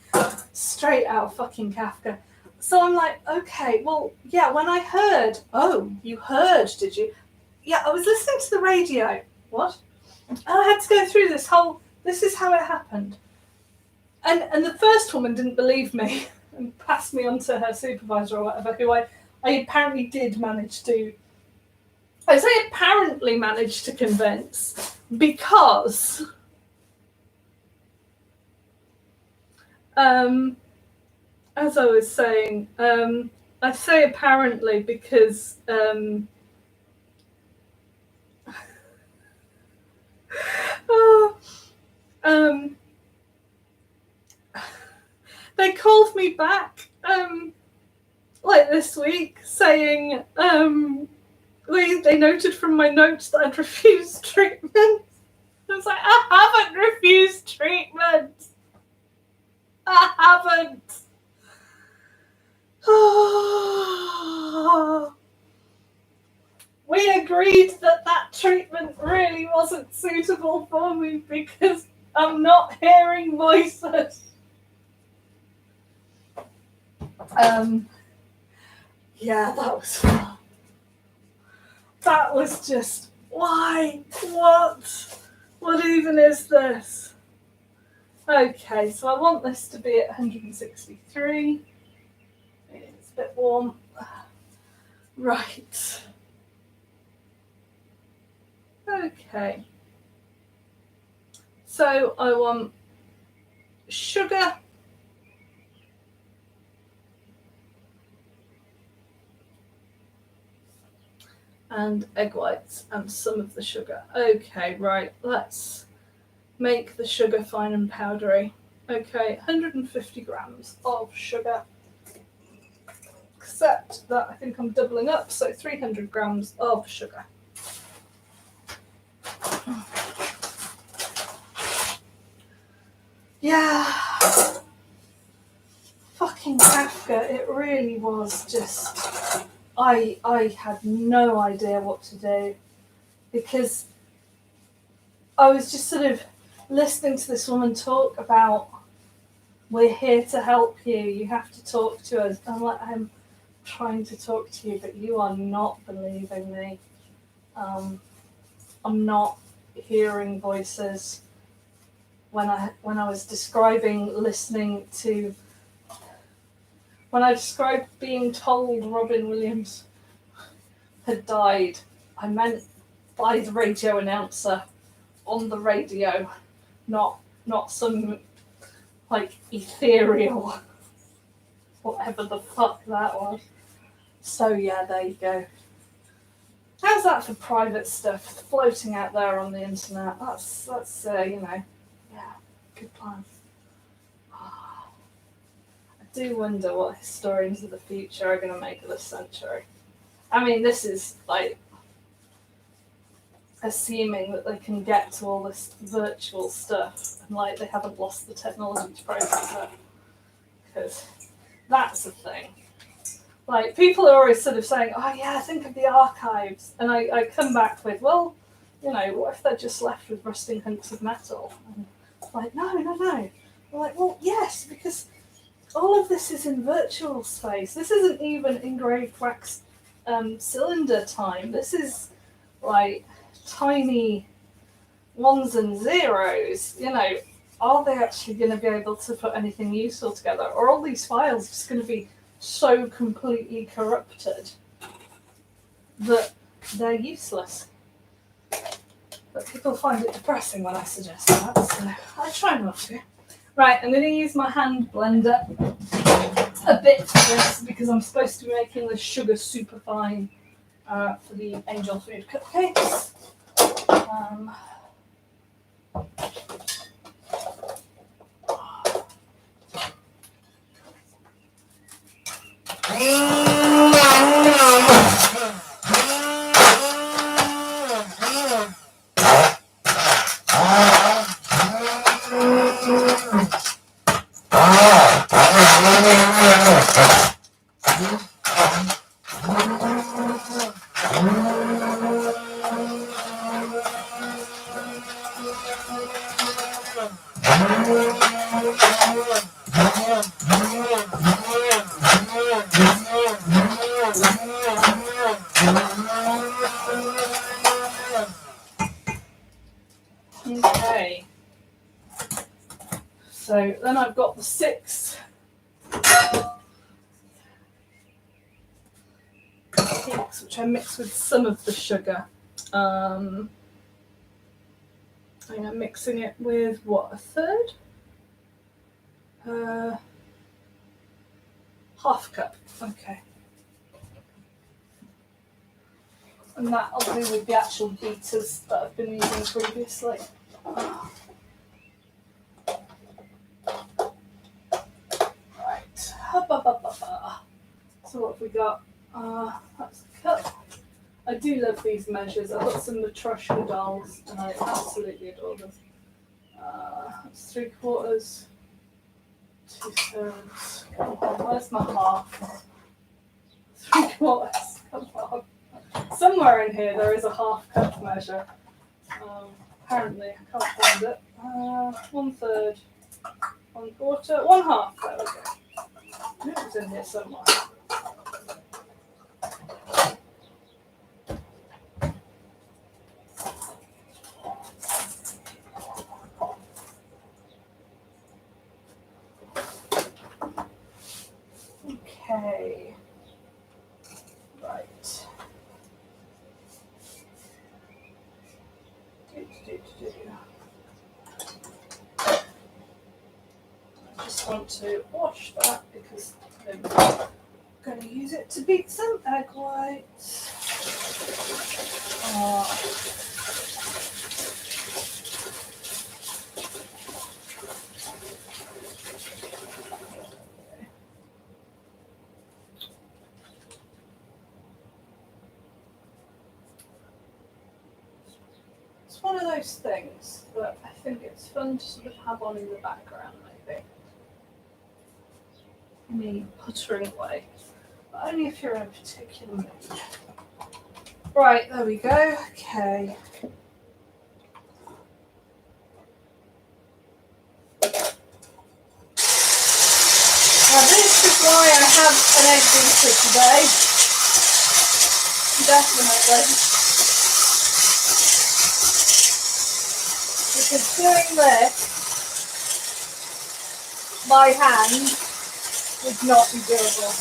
straight out fucking Kafka. So I'm like, okay, well, yeah, when I heard, oh, you heard, did you? Yeah, I was listening to the radio. What? And I had to go through this is how it happened. And the first woman didn't believe me and passed me on to her supervisor or whatever, who I apparently did manage to, I say apparently managed to convince, because as I was saying, I say apparently because they called me back like this week saying they noted from my notes that I'd refused treatment. I was like, I haven't refused treatment. I haven't. We agreed that treatment really wasn't suitable for me because I'm not hearing voices. Yeah, that was just, why? What even is this? Okay, so I want this to be at 163. It's a bit warm. Right. Okay. So I want sugar. And egg whites and some of the sugar. Okay, right, let's make the sugar fine and powdery. Okay, 150 grams of sugar. Except that I think I'm doubling up, so 300 grams of sugar. Yeah. Fucking Kafka, it really was just... I had no idea what to do because I was just sort of listening to this woman talk about, we're here to help you, you have to talk to us. I'm like, I'm trying to talk to you, but you are not believing me. I'm not hearing voices. When I was describing when I described being told Robin Williams had died, I meant by the radio announcer on the radio, not some like ethereal, whatever the fuck that was. So yeah, there you go. How's that for private stuff floating out there on the internet? That's yeah, good plan. I do wonder what historians of the future are going to make of this century. I mean, this is like assuming that they can get to all this virtual stuff and like they haven't lost the technology to process it. Because that's the thing. Like, people are always sort of saying, oh yeah, think of the archives. And I come back with, well, you know, what if they're just left with rusting hunks of metal? And it's like, no. I'm like, well, yes, because all of this is in virtual space. This isn't even engraved wax cylinder time. This is like tiny ones and zeros. You know, are they actually going to be able to put anything useful together? Or are all these files just going to be so completely corrupted that they're useless? But people find it depressing when I suggest that, so I try not to. Right, I'm going to use my hand blender a bit for this because I'm supposed to be making the sugar super fine for the angel food cupcakes. Okay. So then I've got the 6 cakes, which I mix with some of the sugar. I'm mixing it with what, a third? Half cup. Okay. And that I'll do with the actual beaters that I've been using previously. Right. So what have we got? That's a cup. I do love these measures. I've got some Matryoshka dolls and I absolutely adore them. That's 3/4, 2/3. Come on, where's my half? 3/4. Come on. Somewhere in here there is a half cup measure. Apparently, I can't find it. 1/3, 1/4, 1/2. There we go. It was in here somewhere. Okay. Right. I just want to wash that because I'm going to use it to beat some egg whites. It's one of those things that I think it's fun to sort of have on in the background, maybe. Me puttering away, but only if you're in a particular mood. Right, there we go. Okay. Now this is why I have an egg beater today. Definitely. Because doing this by hand would not be doable.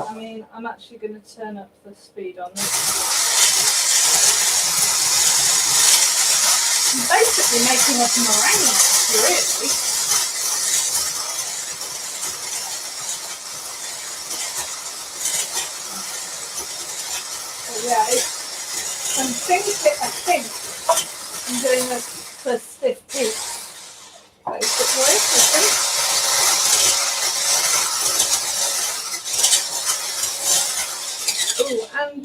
I mean, I'm actually going to turn up the speed on this. I'm basically making a meringue, really. So yeah, I think I'm doing this for stiff piece, basically, I think. Oh, and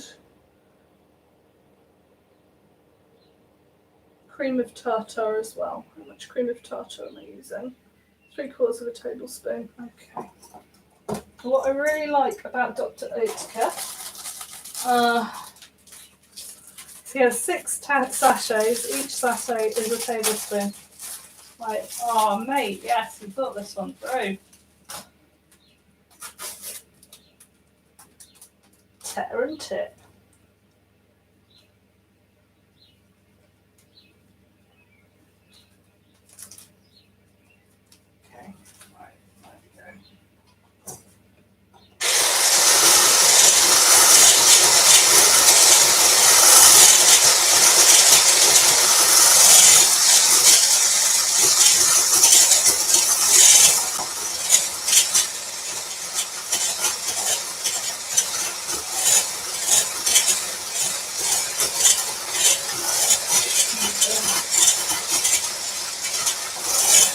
cream of tartar as well. How much cream of tartar am I using? 3/4 tablespoon. Okay. What I really like about Dr. Oetker, he has 6 sachets. Each sachet is a tablespoon. Like, oh mate, yes, you thought this one through. Tear and tip. Okay, right, there we go.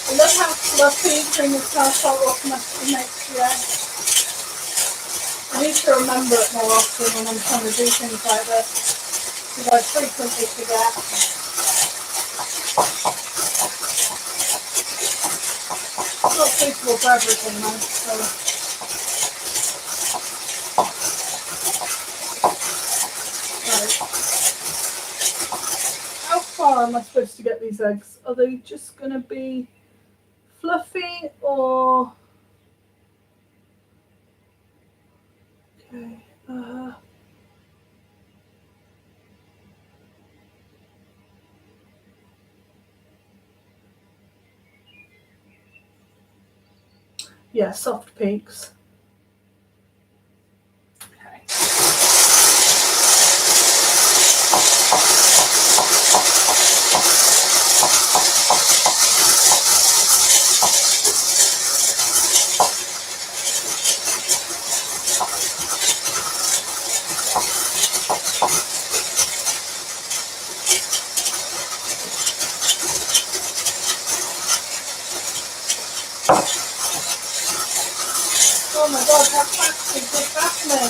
I love how fluffy cream of tartar automatically makes the egg. I need to remember it more often when I'm trying to do things like this, because I frequently forget. It's not suitable for everything though, so. Right. How far am I supposed to get these eggs? Are they just going to be fluffy or... Okay. Yeah, soft peaks. Okay. God, how fast is this happening?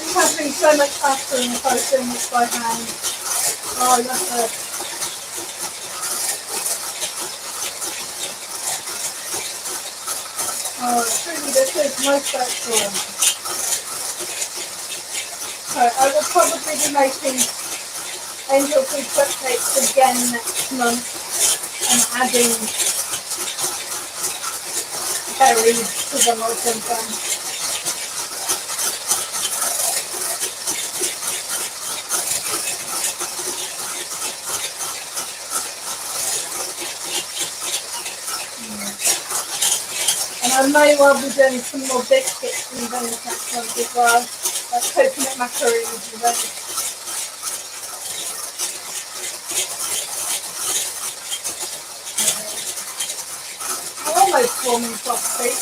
It's happening so much faster than if I was doing this by hand. Oh, I love it. Oh, truly this is most excellent. So I will probably be making angel food cupcakes again next month and adding berries to them or something. And I may well be doing some more biscuits and things next month as well, like coconut macaroons and things. I'm almost warming frosty.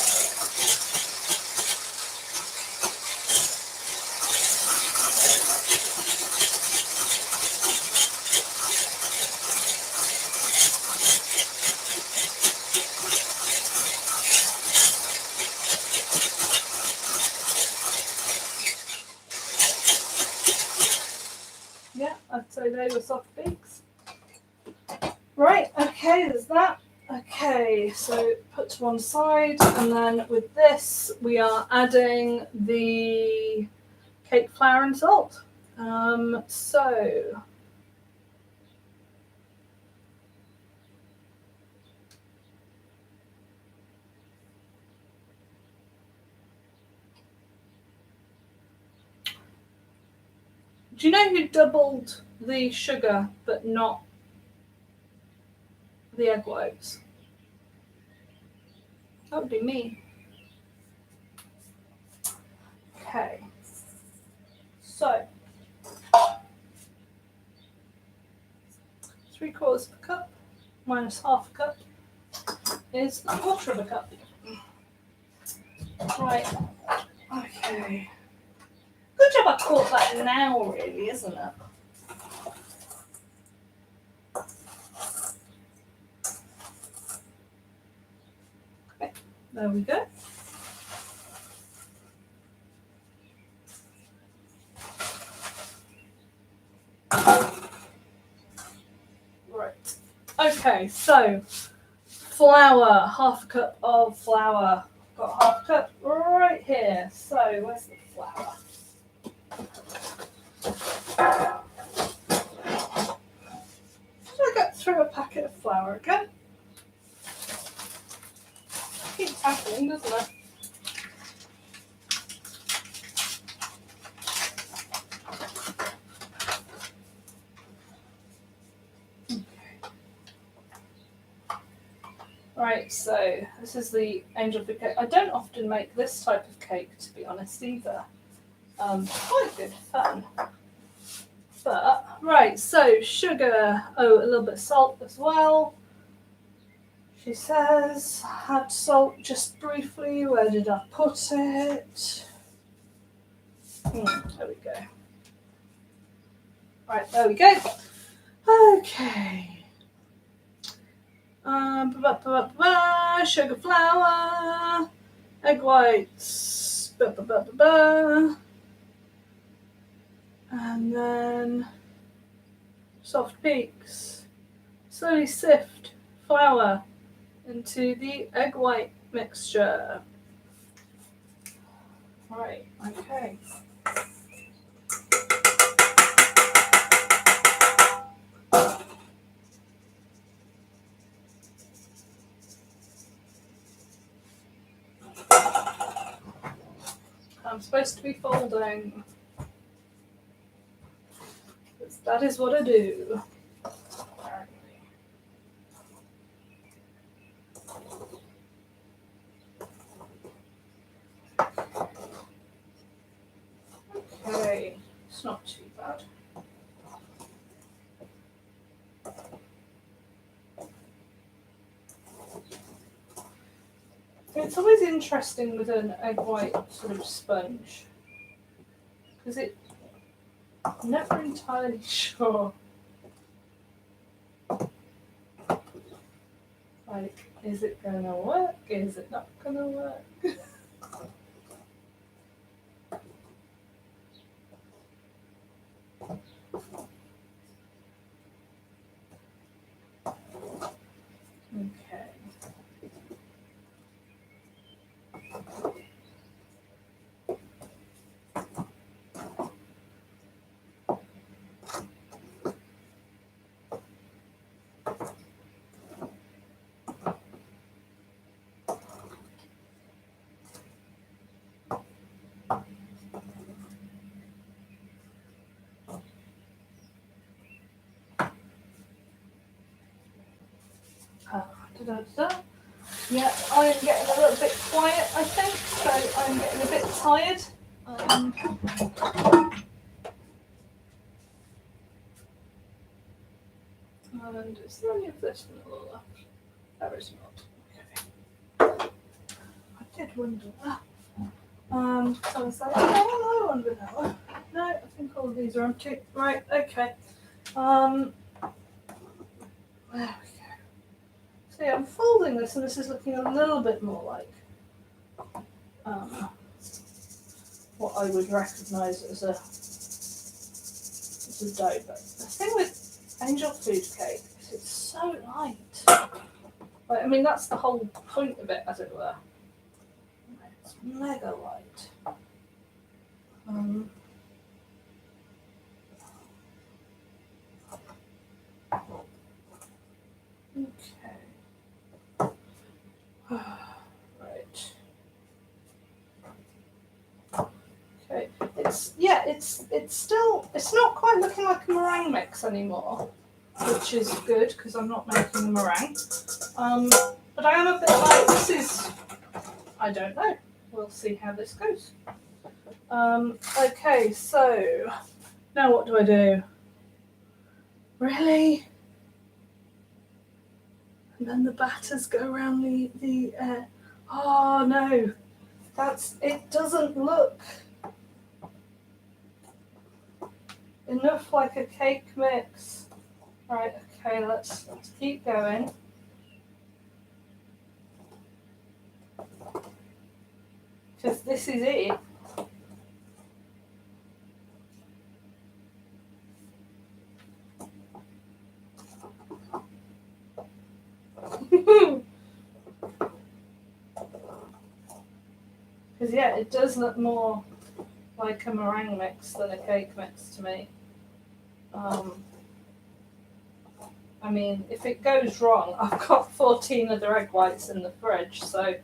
Yeah, I'd say they were soft bakes. Right, okay, there's that. Okay, so put to one side, and then with this we are adding the cake flour and salt. So do you know who doubled the sugar but not the egg whites? That would be me. Okay. So 3/4 of a cup minus half a cup is 1/4 of a cup. Right. Okay. Good job I caught that now, really, isn't it? Okay. There we go. Right. Okay, so flour, half a cup of flour. Got half a cup right here. So where's the flour? Should I get through a packet of flour again? Keeps happening, doesn't it? Right, so this is the angel food cake. I don't often make this type of cake, to be honest, either. Quite good fun. But, right, so sugar. Oh, a little bit of salt as well. She says, had salt just briefly. Where did I put it? There we go. Right, there we go. Okay. Sugar, flour, egg whites, and then soft peaks. Slowly sift flour into the egg white mixture. Right, okay. I'm supposed to be folding. That is what I do. Okay, it's not too bad. It's always interesting with an egg white sort of sponge because I'm never entirely sure. Like, is it gonna work? Is it not gonna work? Okay. Da-da-da. Yeah, I am getting a little bit quiet, I think, so I'm getting a bit tired. And is there any of this vanilla left? There is not. Okay. I did wonder that. So I was like, oh, no, on vanilla. No, I think all of these are empty. Right, okay. There we go. So yeah, I'm folding this, and this is looking a little bit more like what I would recognise as a dough. But the thing with angel food cake is it's so light. Like, I mean, that's the whole point of it, as it were. It's mega light. Okay. Right. Okay. It's not quite looking like a meringue mix anymore, which is good because I'm not making a meringue. But I am a bit like, this is, I don't know. We'll see how this goes. Okay, so now what do I do? Really? And then the batters go around the oh no, it doesn't look enough like a cake mix. Right, okay, let's keep going. Because this is it. Because yeah, it does look more like a meringue mix than a cake mix to me. I mean, if it goes wrong, I've got 14 other egg whites in the fridge, so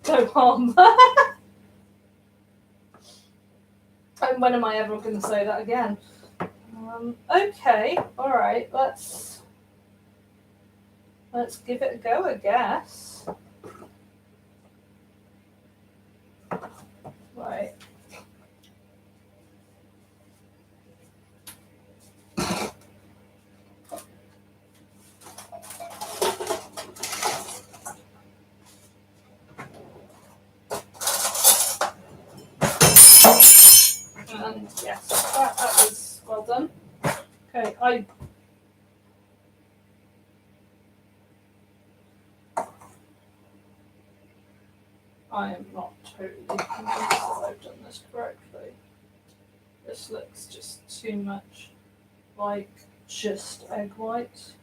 no harm. And when am I ever going to say that again? Okay, all right, let's give it a go, I guess. Right. And yes, that was well done. Okay, I am not totally convinced that I've done this correctly. This looks just too much like just egg white.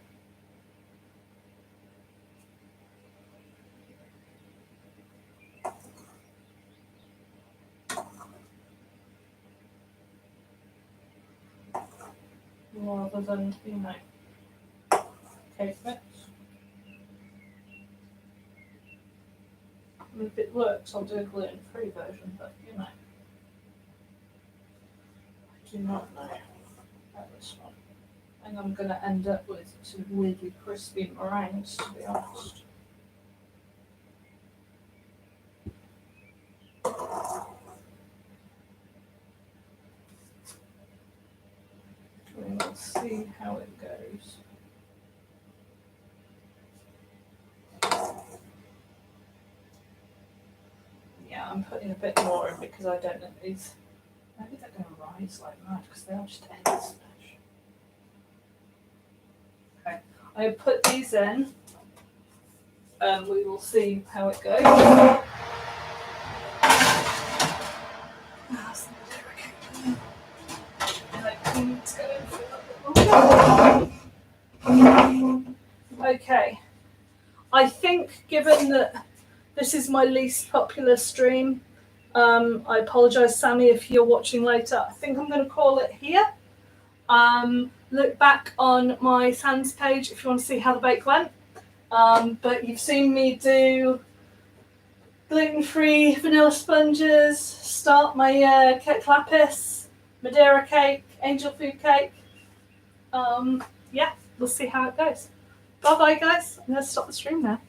Rather than, cake mix. I mean, if it works, I'll do a gluten-free version, but I do not know about this one. I think I'm going to end up with some weirdly crispy meringues, to be honest. We'll see how it goes. I'm putting a bit more in because I don't know these. Maybe they're going to rise like mad because they are just eggs. Okay, I put these in. We will see how it goes. Okay, I think given that this is my least popular stream, I apologise, Sammy, if you're watching later. I think I'm going to call it here. Look back on my Sans page if you want to see how the bake went. But you've seen me do gluten-free vanilla sponges, start my cake lapis, Madeira cake, angel food cake. Yeah, we'll see how it goes. Bye-bye, guys. I'm going to stop the stream now.